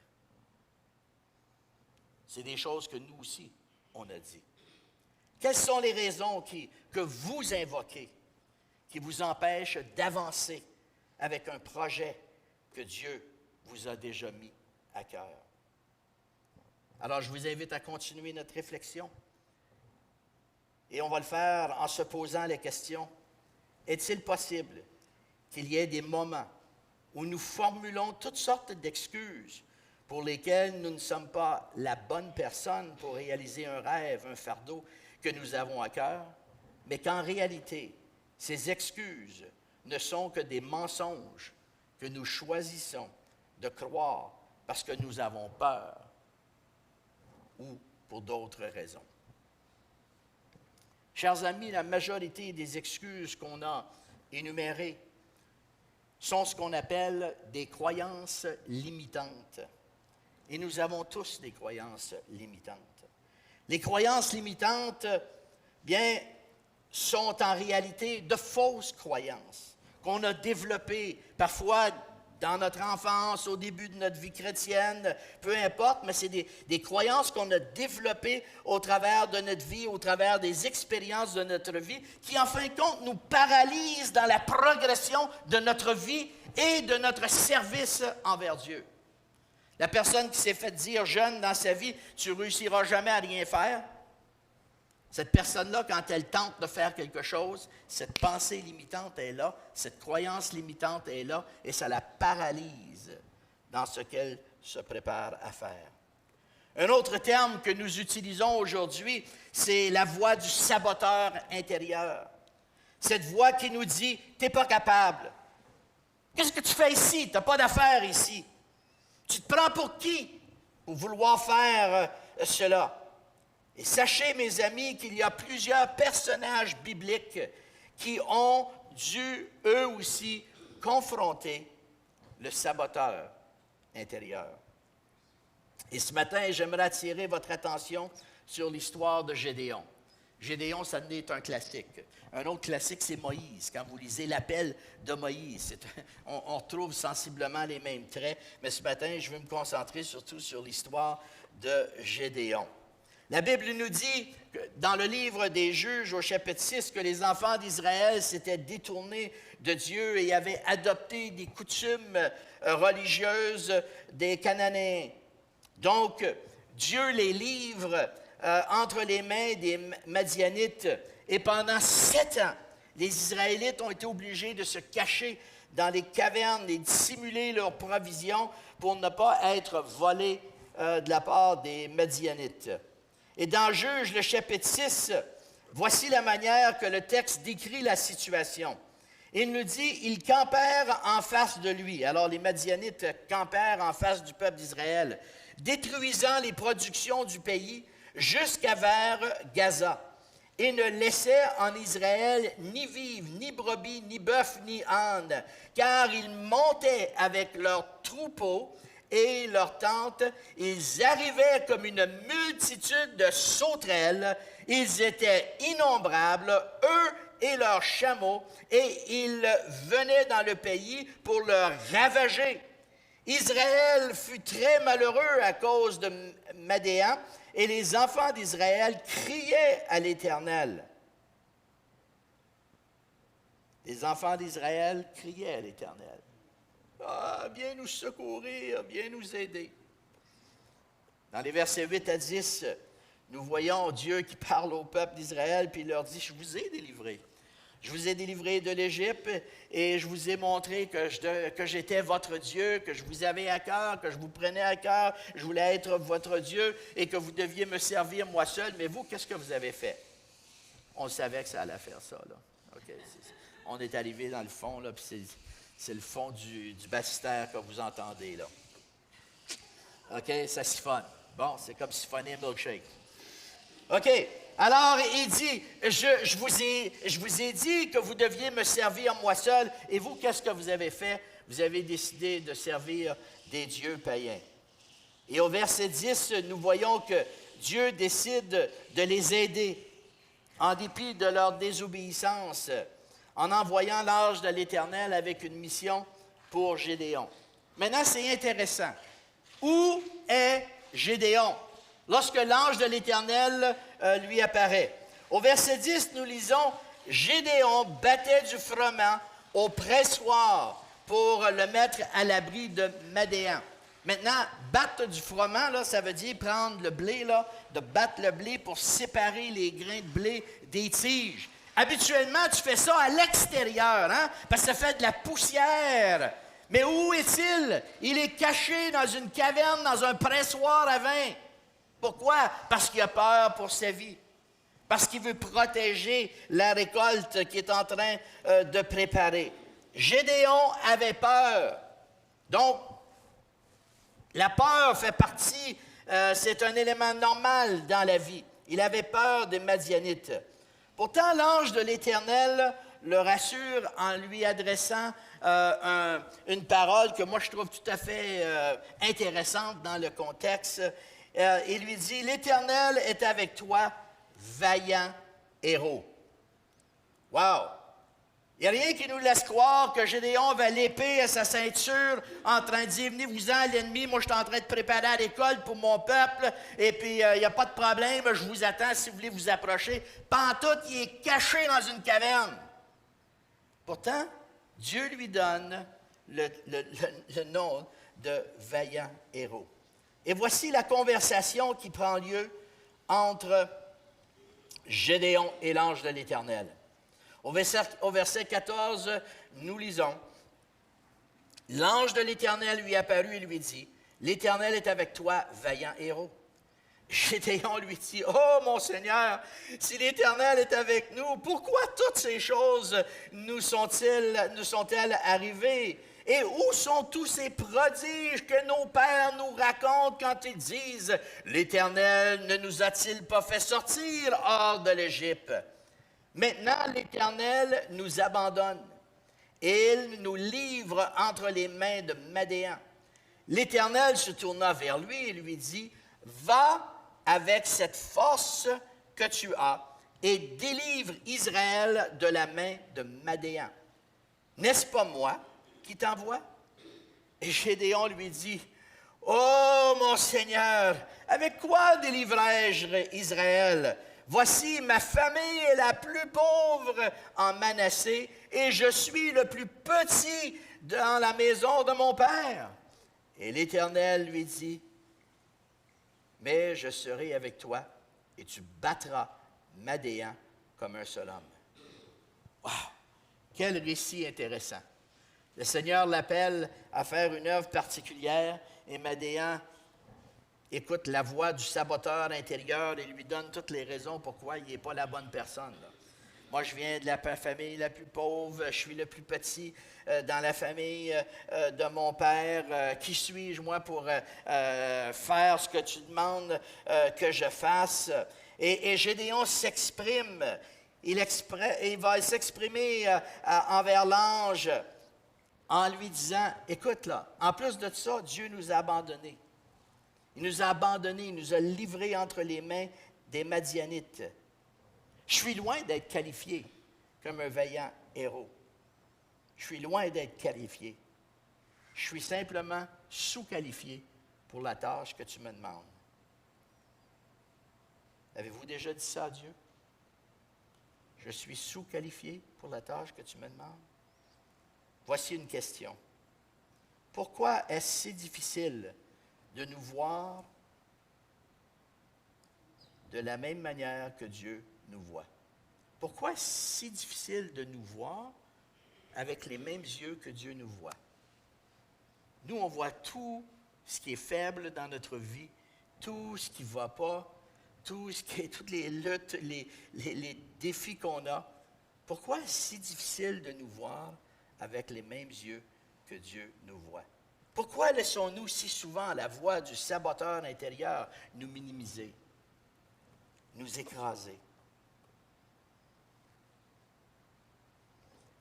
C'est des choses que nous aussi, on a dit. Quelles sont les raisons que vous invoquez qui vous empêchent d'avancer avec un projet que Dieu vous a déjà mis à cœur? Alors, je vous invite à continuer notre réflexion. Et on va le faire en se posant la question, est-il possible qu'il y ait des moments où nous formulons toutes sortes d'excuses pour lesquelles nous ne sommes pas la bonne personne pour réaliser un rêve, un fardeau que nous avons à cœur, mais qu'en réalité, ces excuses ne sont que des mensonges que nous choisissons de croire parce que nous avons peur ou pour d'autres raisons. Chers amis, la majorité des excuses qu'on a énumérées sont ce qu'on appelle des croyances limitantes. Et nous avons tous des croyances limitantes. Les croyances limitantes, bien, sont en réalité de fausses croyances qu'on a développées parfois dans notre enfance, au début de notre vie chrétienne, peu importe, mais c'est des croyances qu'on a développées au travers de notre vie, au travers des expériences de notre vie, qui en fin de compte nous paralysent dans la progression de notre vie et de notre service envers Dieu. La personne qui s'est fait dire jeune dans sa vie, tu ne réussiras jamais à rien faire, cette personne-là, quand elle tente de faire quelque chose, cette pensée limitante est là, cette croyance limitante est là, et ça la paralyse dans ce qu'elle se prépare à faire. Un autre terme que nous utilisons aujourd'hui, c'est la voix du saboteur intérieur. Cette voix qui nous dit, tu n'es pas capable. Qu'est-ce que tu fais ici? Tu n'as pas d'affaires ici. Tu te prends pour qui pour vouloir faire cela? Et sachez, mes amis, qu'il y a plusieurs personnages bibliques qui ont dû, eux aussi, confronter le saboteur intérieur. Et ce matin, j'aimerais attirer votre attention sur l'histoire de Gédéon. Gédéon, ça n'est un classique. Un autre classique, c'est Moïse. Quand vous lisez l'appel de Moïse, on retrouve sensiblement les mêmes traits. Mais ce matin, je veux me concentrer surtout sur l'histoire de Gédéon. La Bible nous dit, dans le livre des Juges, au chapitre 6, que les enfants d'Israël s'étaient détournés de Dieu et avaient adopté des coutumes religieuses des Cananéens. Donc, Dieu les livre entre les mains des Madianites. Et pendant 7 ans, les Israélites ont été obligés de se cacher dans les cavernes et dissimuler leurs provisions pour ne pas être volés de la part des Madianites. Et dans Juges, le chapitre 6, voici la manière que le texte décrit la situation. Il nous dit, ils campèrent en face de lui. Alors les Madianites campèrent en face du peuple d'Israël, détruisant les productions du pays jusqu'à vers Gaza, et ne laissaient en Israël ni vivre, ni brebis, ni bœuf, ni âne, car ils montaient avec leurs troupeaux et leurs tentes, ils arrivaient comme une multitude de sauterelles, ils étaient innombrables, eux et leurs chameaux, et ils venaient dans le pays pour le ravager. Israël fut très malheureux à cause de Madéan, et les enfants d'Israël criaient à l'Éternel. Les enfants d'Israël criaient à l'Éternel. Ah, viens nous secourir, viens nous aider. Dans les versets 8 à 10, nous voyons Dieu qui parle au peuple d'Israël, puis il leur dit, je vous ai délivrés. Je vous ai délivrés de l'Égypte et je vous ai montré que j'étais votre Dieu, que je vous avais à cœur, que je vous prenais à cœur, je voulais être votre Dieu et que vous deviez me servir moi seul. Mais vous, qu'est-ce que vous avez fait? On savait que ça allait faire ça, là. OK. on est arrivé dans le fond, là, puis c'est le fond du baptistère que vous entendez, là. OK, ça siphonne. Bon, c'est comme siphonner un milkshake. OK, alors il dit, je vous ai dit que vous deviez me servir moi seul, et vous, qu'est-ce que vous avez fait? Vous avez décidé de servir des dieux païens. Et au verset 10, nous voyons que Dieu décide de les aider en dépit de leur désobéissance, en envoyant l'ange de l'Éternel avec une mission pour Gédéon. Maintenant, c'est intéressant. Où est Gédéon lorsque l'ange de l'Éternel lui apparaît? Au verset 10, nous lisons « Gédéon battait du froment au pressoir pour le mettre à l'abri de Madéan. » Maintenant, battre du froment, là, ça veut dire prendre le blé, là, de battre le blé pour séparer les grains de blé des tiges. Habituellement, tu fais ça à l'extérieur, hein, parce que ça fait de la poussière. Mais où est-il? Il est caché dans une caverne, dans un pressoir à vin. Pourquoi? Parce qu'il a peur pour sa vie. Parce qu'il veut protéger la récolte qu'il est en train de préparer. Gédéon avait peur. Donc, la peur fait partie, c'est un élément normal dans la vie. Il avait peur des Madianites. Pourtant, l'ange de l'Éternel le rassure en lui adressant une parole que moi je trouve tout à fait intéressante dans le contexte. Il lui dit, « L'Éternel est avec toi, vaillant héros. » Wow! Il n'y a rien qui nous laisse croire que Gédéon avait l'épée à sa ceinture en train de dire « Venez-vous-en, l'ennemi, moi je suis en train de préparer la récolte pour mon peuple, et puis il n'y a pas de problème, je vous attends si vous voulez vous approcher. » Pantoute, il est caché dans une caverne. Pourtant, Dieu lui donne le nom de vaillant héros. Et voici la conversation qui prend lieu entre Gédéon et l'ange de l'Éternel. Au verset 14, nous lisons, « L'ange de l'Éternel lui apparut et lui dit, « L'Éternel est avec toi, vaillant héros. » Gédéon lui dit, « Oh, mon Seigneur, si l'Éternel est avec nous, pourquoi toutes ces choses nous sont-elles arrivées? Et où sont tous ces prodiges que nos pères nous racontent quand ils disent, « L'Éternel ne nous a-t-il pas fait sortir hors de l'Égypte? » Maintenant, l'Éternel nous abandonne et il nous livre entre les mains de Madéan. L'Éternel se tourna vers lui et lui dit, « Va avec cette force que tu as et délivre Israël de la main de Madéan. N'est-ce pas moi qui t'envoie? » Et Gédéon lui dit, « Oh, mon Seigneur, avec quoi délivrerai-je Israël? Voici, ma famille est la plus pauvre en Manassé, et je suis le plus petit dans la maison de mon père. » Et l'Éternel lui dit, « Mais je serai avec toi, et tu battras Madéan comme un seul homme. » Wow! Quel récit intéressant! Le Seigneur l'appelle à faire une œuvre particulière, et Madéan écoute la voix du saboteur intérieur et lui donne toutes les raisons pourquoi il n'est pas la bonne personne. Là. Moi, je viens de la famille la plus pauvre, je suis le plus petit dans la famille de mon père. Qui suis-je, moi, pour faire ce que tu demandes que je fasse? Et Gédéon s'exprime. Il va s'exprimer envers l'ange en lui disant, « Écoute, là, en plus de ça, Dieu nous a abandonnés. Il nous a abandonnés, il nous a livrés entre les mains des Madianites. Je suis loin d'être qualifié comme un vaillant héros. Je suis loin d'être qualifié. Je suis simplement sous-qualifié pour la tâche que tu me demandes. » Avez-vous déjà dit ça à Dieu? Je suis sous-qualifié pour la tâche que tu me demandes? Voici une question. Pourquoi est-ce si difficile de nous voir de la même manière que Dieu nous voit? Pourquoi est-ce si difficile de nous voir avec les mêmes yeux que Dieu nous voit? Nous, on voit tout ce qui est faible dans notre vie, tout ce qui ne va pas, toutes les luttes, les défis qu'on a. Pourquoi est-ce si difficile de nous voir avec les mêmes yeux que Dieu nous voit? Pourquoi laissons-nous si souvent la voix du saboteur intérieur nous minimiser, nous écraser?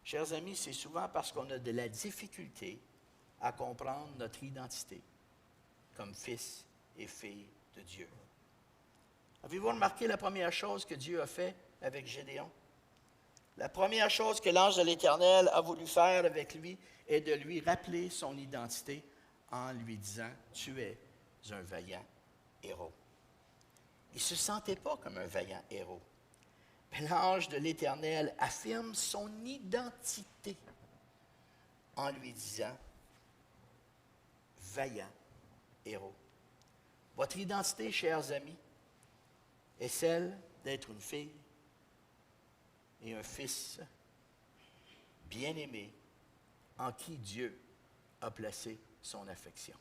Chers amis, c'est souvent parce qu'on a de la difficulté à comprendre notre identité comme fils et fille de Dieu. Avez-vous remarqué la première chose que Dieu a fait avec Gédéon? La première chose que l'ange de l'Éternel a voulu faire avec lui est de lui rappeler son identité en lui disant « Tu es un vaillant héros ». Il ne se sentait pas comme un vaillant héros. Mais l'ange de l'Éternel affirme son identité en lui disant « Vaillant héros ». Votre identité, chers amis, est celle d'être une fille et un fils bien-aimé en qui Dieu a placé son affection.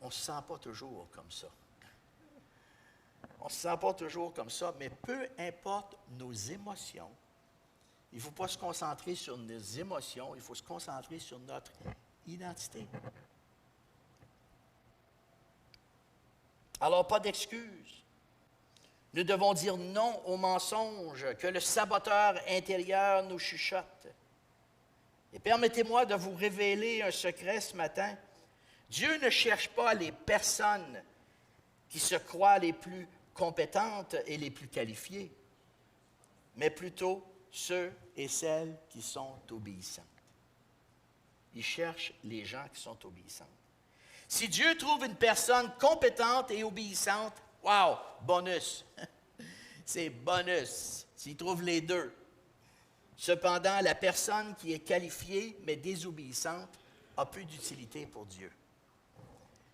On ne se sent pas toujours comme ça. On ne se sent pas toujours comme ça, mais peu importe nos émotions, il ne faut pas se concentrer sur nos émotions, il faut se concentrer sur notre identité. Alors, pas d'excuses. Nous devons dire non aux mensonges que le saboteur intérieur nous chuchote. Et permettez-moi de vous révéler un secret ce matin. Dieu ne cherche pas les personnes qui se croient les plus compétentes et les plus qualifiées, mais plutôt ceux et celles qui sont obéissantes. Il cherche les gens qui sont obéissants. Si Dieu trouve une personne compétente et obéissante, wow, bonus! C'est bonus s'il trouve les deux. Cependant, la personne qui est qualifiée mais désobéissante a peu d'utilité pour Dieu.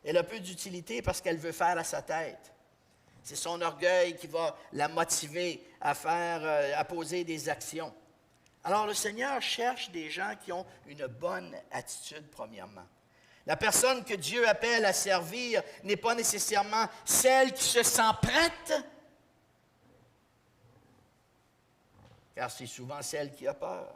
Elle a peu d'utilité parce qu'elle veut faire à sa tête. C'est son orgueil qui va la motiver à poser des actions. Alors, le Seigneur cherche des gens qui ont une bonne attitude, premièrement. La personne que Dieu appelle à servir n'est pas nécessairement celle qui se sent prête, car c'est souvent celle qui a peur.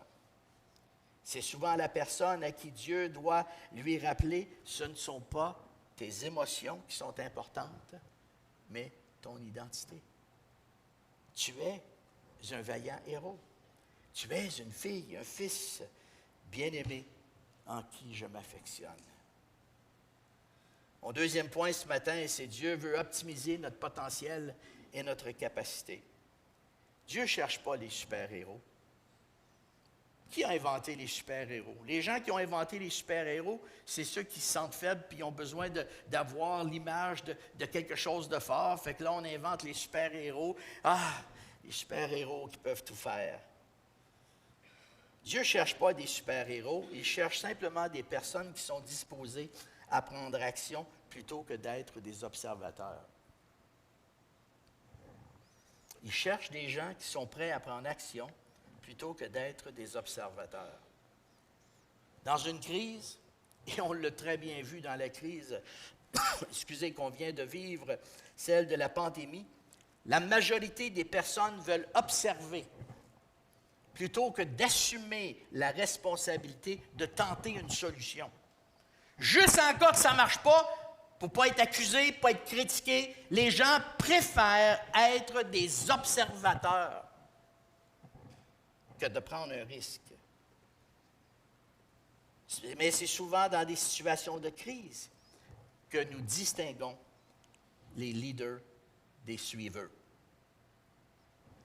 C'est souvent la personne à qui Dieu doit lui rappeler, ce ne sont pas tes émotions qui sont importantes, mais ton identité. Tu es un vaillant héros. Tu es une fille, un fils bien-aimé en qui je m'affectionne. Mon deuxième point ce matin, c'est Dieu veut optimiser notre potentiel et notre capacité. Dieu ne cherche pas les super-héros. Qui a inventé les super-héros? Les gens qui ont inventé les super-héros, c'est ceux qui se sentent faibles puis ont besoin d'avoir l'image de quelque chose de fort. Fait que là, on invente les super-héros. Ah, les super-héros qui peuvent tout faire. Dieu ne cherche pas des super-héros, il cherche simplement des personnes qui sont disposées à prendre action plutôt que d'être des observateurs. Il cherche des gens qui sont prêts à prendre action plutôt que d'être des observateurs. Dans une crise, et on l'a très bien vu dans la crise qu'on vient de vivre, celle de la pandémie, la majorité des personnes veulent observer plutôt que d'assumer la responsabilité de tenter une solution. Juste en cas que ça ne marche pas, pour ne pas être accusé, pas être critiqué, les gens préfèrent être des observateurs que de prendre un risque. Mais c'est souvent dans des situations de crise que nous distinguons les leaders des suiveurs.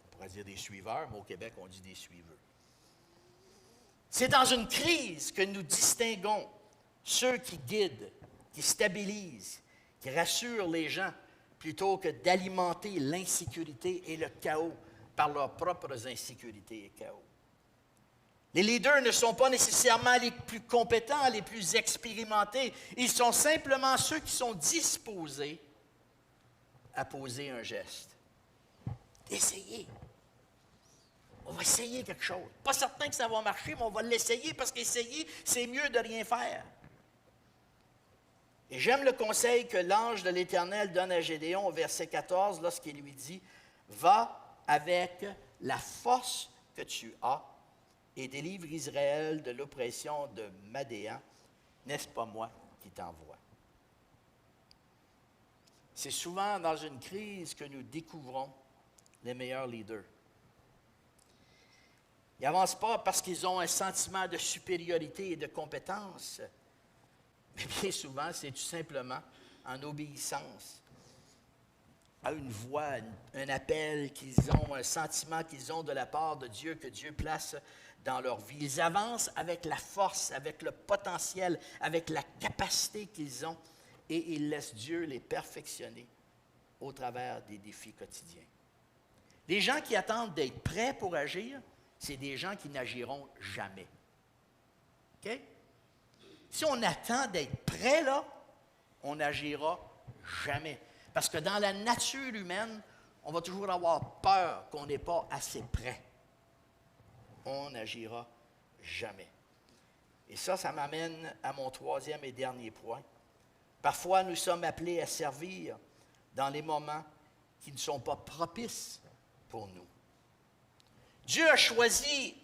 On pourrait dire des suiveurs, mais au Québec, on dit des suiveurs. C'est dans une crise que nous distinguons ceux qui guident, qui stabilisent, qui rassurent les gens, plutôt que d'alimenter l'insécurité et le chaos par leurs propres insécurités et chaos. Les leaders ne sont pas nécessairement les plus compétents, les plus expérimentés. Ils sont simplement ceux qui sont disposés à poser un geste. Essayez. On va essayer quelque chose. Pas certain que ça va marcher, mais on va l'essayer parce qu'essayer, c'est mieux de rien faire. Et j'aime le conseil que l'ange de l'Éternel donne à Gédéon au verset 14 lorsqu'il lui dit « Va avec la force que tu as et délivre Israël de l'oppression de Madéan. N'est-ce pas moi qui t'envoie? C'est souvent dans une crise que nous découvrons les meilleurs leaders. Ils n'avancent pas parce qu'ils ont un sentiment de supériorité et de compétence, mais bien souvent, c'est tout simplement en obéissance à une voix, un appel qu'ils ont, un sentiment qu'ils ont de la part de Dieu, que Dieu place dans leur vie. Ils avancent avec la force, avec le potentiel, avec la capacité qu'ils ont, et ils laissent Dieu les perfectionner au travers des défis quotidiens. Les gens qui attendent d'être prêts pour agir, c'est des gens qui n'agiront jamais. OK? Si on attend d'être prêt, là, on n'agira jamais. Parce que dans la nature humaine, on va toujours avoir peur qu'on n'est pas assez prêt. On n'agira jamais. Et ça m'amène à mon troisième et dernier point. Parfois, nous sommes appelés à servir dans les moments qui ne sont pas propices pour nous. Dieu a choisi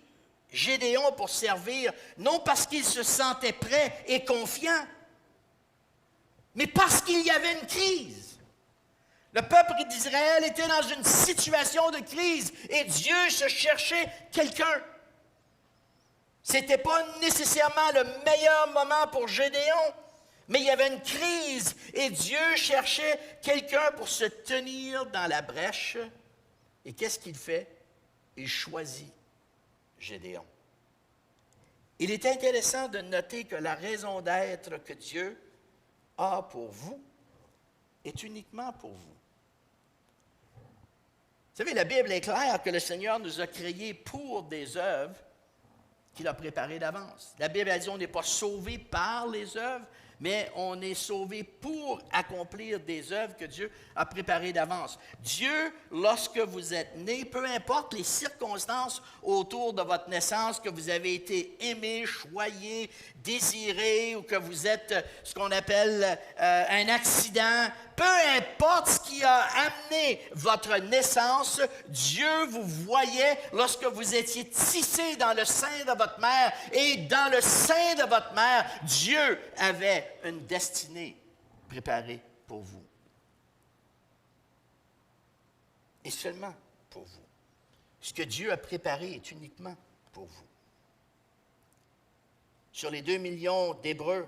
Gédéon pour servir, non parce qu'il se sentait prêt et confiant, mais parce qu'il y avait une crise. Le peuple d'Israël était dans une situation de crise et Dieu se cherchait quelqu'un. Ce n'était pas nécessairement le meilleur moment pour Gédéon, mais il y avait une crise et Dieu cherchait quelqu'un pour se tenir dans la brèche. Et qu'est-ce qu'il fait? Il choisit Gédéon. Il est intéressant de noter que la raison d'être que Dieu a pour vous est uniquement pour vous. Vous savez, la Bible est claire que le Seigneur nous a créés pour des œuvres qu'il a préparées d'avance. La Bible a dit qu'on n'est pas sauvé par les œuvres, mais on est sauvé pour accomplir des œuvres que Dieu a préparées d'avance. Dieu, lorsque vous êtes né, peu importe les circonstances autour de votre naissance, que vous avez été aimé, choyé, désiré, ou que vous êtes ce qu'on appelle un accident, peu importe ce qui a amené votre naissance, Dieu vous voyait lorsque vous étiez tissé dans le sein de votre mère. Et dans le sein de votre mère, Dieu avait une destinée préparée pour vous. Et seulement pour vous. Ce que Dieu a préparé est uniquement pour vous. Sur les 2 millions d'Hébreux,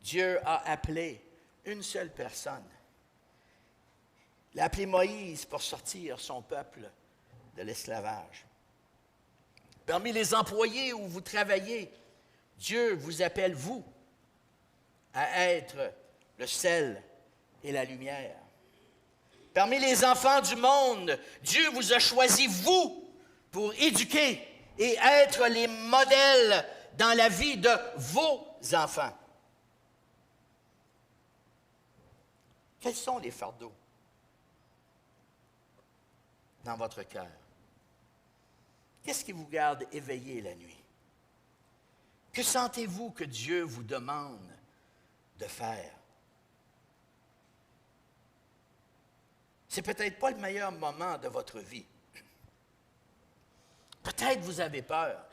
Dieu a appelé une seule personne. Il a appelé Moïse pour sortir son peuple de l'esclavage. Parmi les employés où vous travaillez, Dieu vous appelle, vous, à être le sel et la lumière. Parmi les enfants du monde, Dieu vous a choisi, vous, pour éduquer et être les modèles dans la vie de vos enfants. Quels sont les fardeaux dans votre cœur? Qu'est-ce qui vous garde éveillé la nuit? Que sentez-vous que Dieu vous demande de faire? C'est peut-être pas le meilleur moment de votre vie. Peut-être vous avez peur.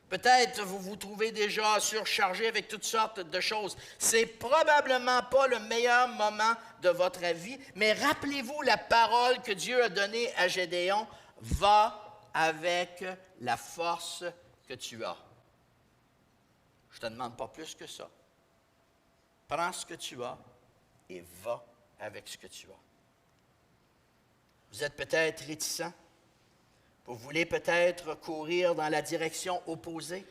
Peut-être vous vous trouvez déjà surchargé avec toutes sortes de choses. C'est probablement pas le meilleur moment de votre vie, mais rappelez-vous la parole que Dieu a donnée à Gédéon. Va avec la force que tu as. Je ne te demande pas plus que ça. Prends ce que tu as et va avec ce que tu as. Vous êtes peut-être réticent. Vous voulez peut-être courir dans la direction opposée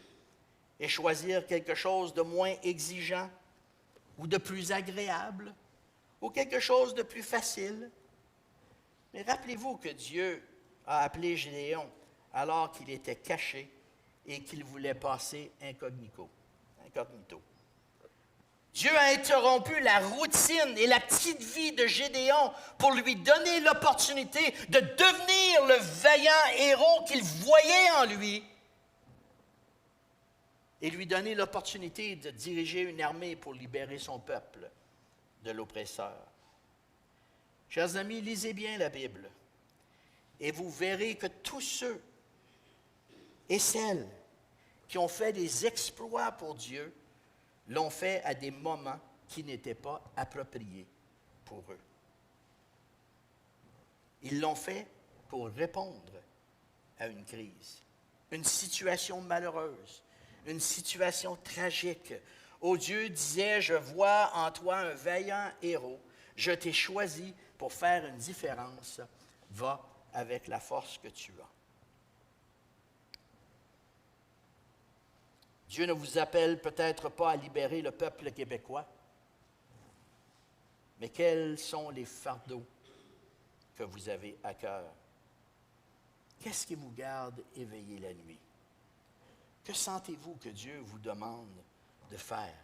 et choisir quelque chose de moins exigeant ou de plus agréable ou quelque chose de plus facile. Mais rappelez-vous que Dieu a appelé Gédéon alors qu'il était caché et qu'il voulait passer incognito. Dieu a interrompu la routine et la petite vie de Gédéon pour lui donner l'opportunité de devenir le vaillant héros qu'il voyait en lui et lui donner l'opportunité de diriger une armée pour libérer son peuple de l'oppresseur. Chers amis, lisez bien la Bible et vous verrez que tous ceux Et celles qui ont fait des exploits pour Dieu l'ont fait à des moments qui n'étaient pas appropriés pour eux. Ils l'ont fait pour répondre à une crise, une situation malheureuse, une situation tragique. Oh, Dieu disait, je vois en toi un vaillant héros. Je t'ai choisi pour faire une différence. Va avec la force que tu as. Dieu ne vous appelle peut-être pas à libérer le peuple québécois, mais quels sont les fardeaux que vous avez à cœur? Qu'est-ce qui vous garde éveillé la nuit? Que sentez-vous que Dieu vous demande de faire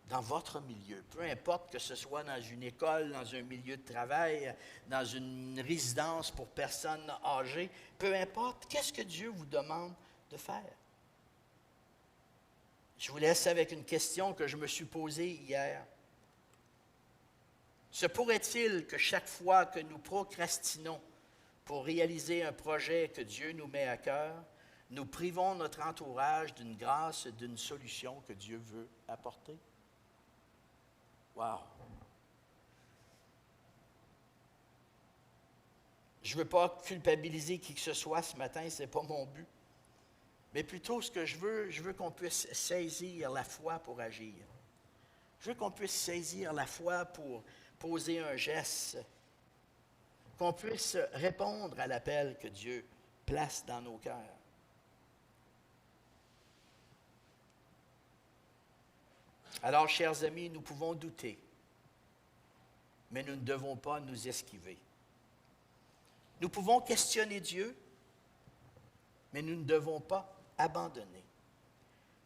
dans votre milieu? Peu importe que ce soit dans une école, dans un milieu de travail, dans une résidence pour personnes âgées, peu importe, qu'est-ce que Dieu vous demande de faire? Je vous laisse avec une question que je me suis posée hier. Se pourrait-il que chaque fois que nous procrastinons pour réaliser un projet que Dieu nous met à cœur, nous privons notre entourage d'une grâce, d'une solution que Dieu veut apporter? Wow! Je ne veux pas culpabiliser qui que ce soit ce matin, ce n'est pas mon but. Mais plutôt, ce que je veux qu'on puisse saisir la foi pour agir. Je veux qu'on puisse saisir la foi pour poser un geste, qu'on puisse répondre à l'appel que Dieu place dans nos cœurs. Alors, chers amis, nous pouvons douter, mais nous ne devons pas nous esquiver. Nous pouvons questionner Dieu, mais nous ne devons pas abandonner.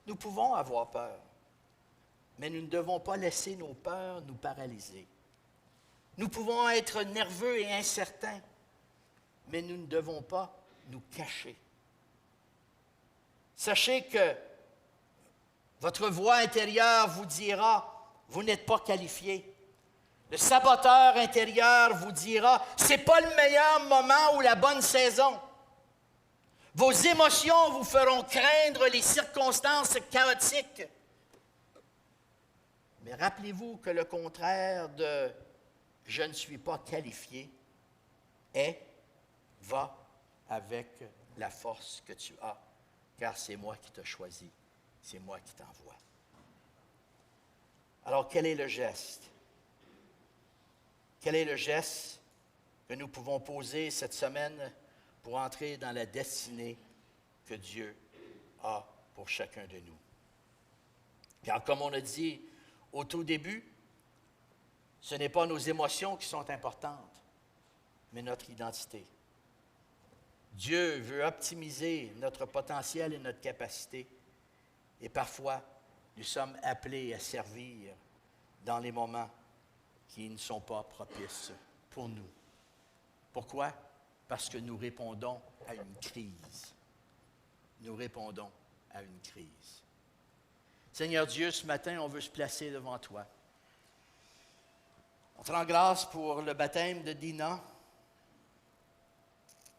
Nous pouvons avoir peur, mais nous ne devons pas laisser nos peurs nous paralyser. Nous pouvons être nerveux et incertains, mais nous ne devons pas nous cacher. Sachez que votre voix intérieure vous dira, vous n'êtes pas qualifié. Le saboteur intérieur vous dira, ce n'est pas le meilleur moment ou la bonne saison. Vos émotions vous feront craindre les circonstances chaotiques. Mais rappelez-vous que le contraire de « je ne suis pas qualifié » est « va avec la force que tu as, car c'est moi qui t'ai choisi, c'est moi qui t'envoie. » Alors, quel est le geste? Quel est le geste que nous pouvons poser cette semaine pour entrer dans la destinée que Dieu a pour chacun de nous? Car comme on a dit au tout début, ce n'est pas nos émotions qui sont importantes, mais notre identité. Dieu veut optimiser notre potentiel et notre capacité, et parfois, nous sommes appelés à servir dans les moments qui ne sont pas propices pour nous. Pourquoi? Parce que nous répondons à une crise. Nous répondons à une crise. Seigneur Dieu, ce matin, on veut se placer devant toi. On te rend grâce pour le baptême de Dina,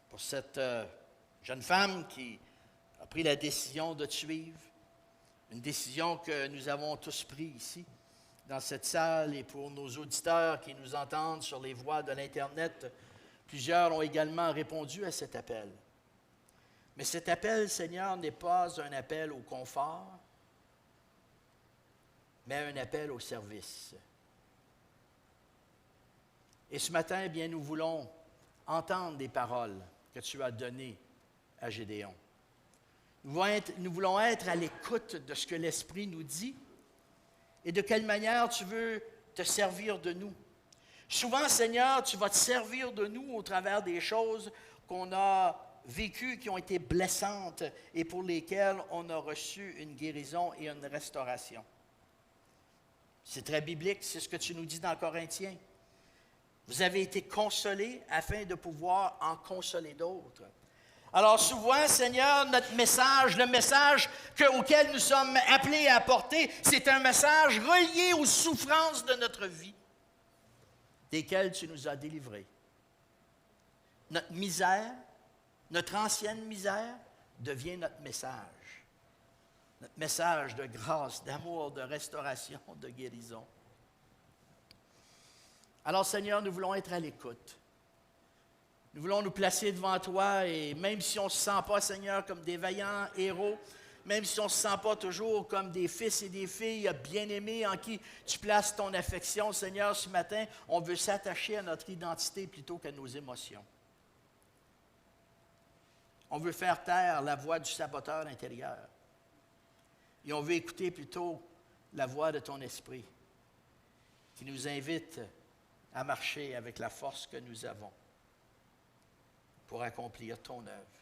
pour cette jeune femme qui a pris la décision de te suivre, une décision que nous avons tous prise ici, dans cette salle, et pour nos auditeurs qui nous entendent sur les voies de l'Internet, plusieurs ont également répondu à cet appel. Mais cet appel, Seigneur, n'est pas un appel au confort, mais un appel au service. Et ce matin, eh bien, nous voulons entendre des paroles que tu as données à Gédéon. Nous voulons être à l'écoute de ce que l'Esprit nous dit et de quelle manière tu veux te servir de nous. Souvent, Seigneur, tu vas te servir de nous au travers des choses qu'on a vécues, qui ont été blessantes et pour lesquelles on a reçu une guérison et une restauration. C'est très biblique, c'est ce que tu nous dis dans Corinthiens. Vous avez été consolés afin de pouvoir en consoler d'autres. Alors souvent, Seigneur, notre message, le message auquel nous sommes appelés à apporter, c'est un message relié aux souffrances de notre vie, desquelles tu nous as délivrés. Notre misère, notre ancienne misère, devient notre message de grâce, d'amour, de restauration, de guérison. Alors Seigneur, nous voulons être à l'écoute. Nous voulons nous placer devant toi et même si on ne se sent pas, Seigneur, comme des vaillants héros, même si on ne se sent pas toujours comme des fils et des filles bien-aimés en qui tu places ton affection, Seigneur, ce matin, on veut s'attacher à notre identité plutôt qu'à nos émotions. On veut faire taire la voix du saboteur intérieur. Et on veut écouter plutôt la voix de ton esprit qui nous invite à marcher avec la force que nous avons pour accomplir ton œuvre.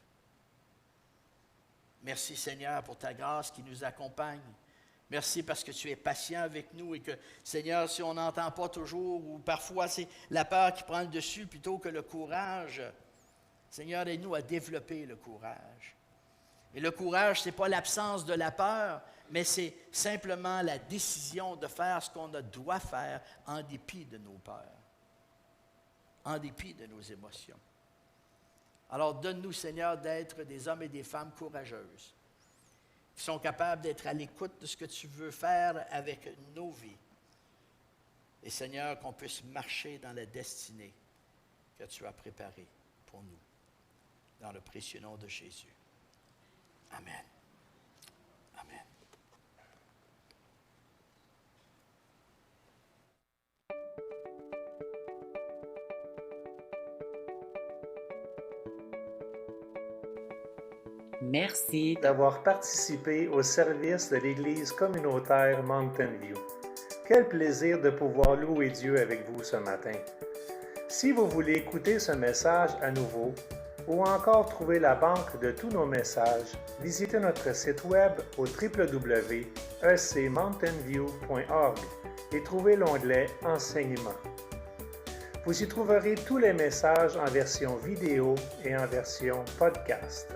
Merci Seigneur pour ta grâce qui nous accompagne. Merci parce que tu es patient avec nous et que Seigneur, si on n'entend pas toujours ou parfois c'est la peur qui prend le dessus plutôt que le courage, Seigneur, aide-nous à développer le courage. Et le courage, ce n'est pas l'absence de la peur, mais c'est simplement la décision de faire ce qu'on doit faire en dépit de nos peurs, en dépit de nos émotions. Alors, donne-nous, Seigneur, d'être des hommes et des femmes courageuses, qui sont capables d'être à l'écoute de ce que tu veux faire avec nos vies. Et, Seigneur, qu'on puisse marcher dans la destinée que tu as préparée pour nous, dans le précieux nom de Jésus. Amen. Amen. Merci d'avoir participé au service de l'Église communautaire Mountain View. Quel plaisir de pouvoir louer Dieu avec vous ce matin. Si vous voulez écouter ce message à nouveau ou encore trouver la banque de tous nos messages, visitez notre site web au www.ecmountainview.org et trouvez l'onglet « Enseignement ». Vous y trouverez tous les messages en version vidéo et en version podcast.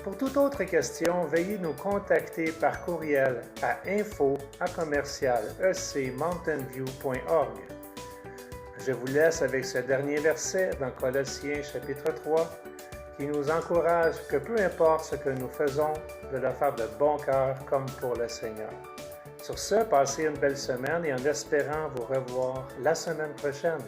Pour toute autre question, veuillez nous contacter par courriel à info@ecmountainview.org. Je vous laisse avec ce dernier verset dans Colossiens chapitre 3 qui nous encourage que peu importe ce que nous faisons, de le faire de bon cœur comme pour le Seigneur. Sur ce, passez une belle semaine et en espérant vous revoir la semaine prochaine.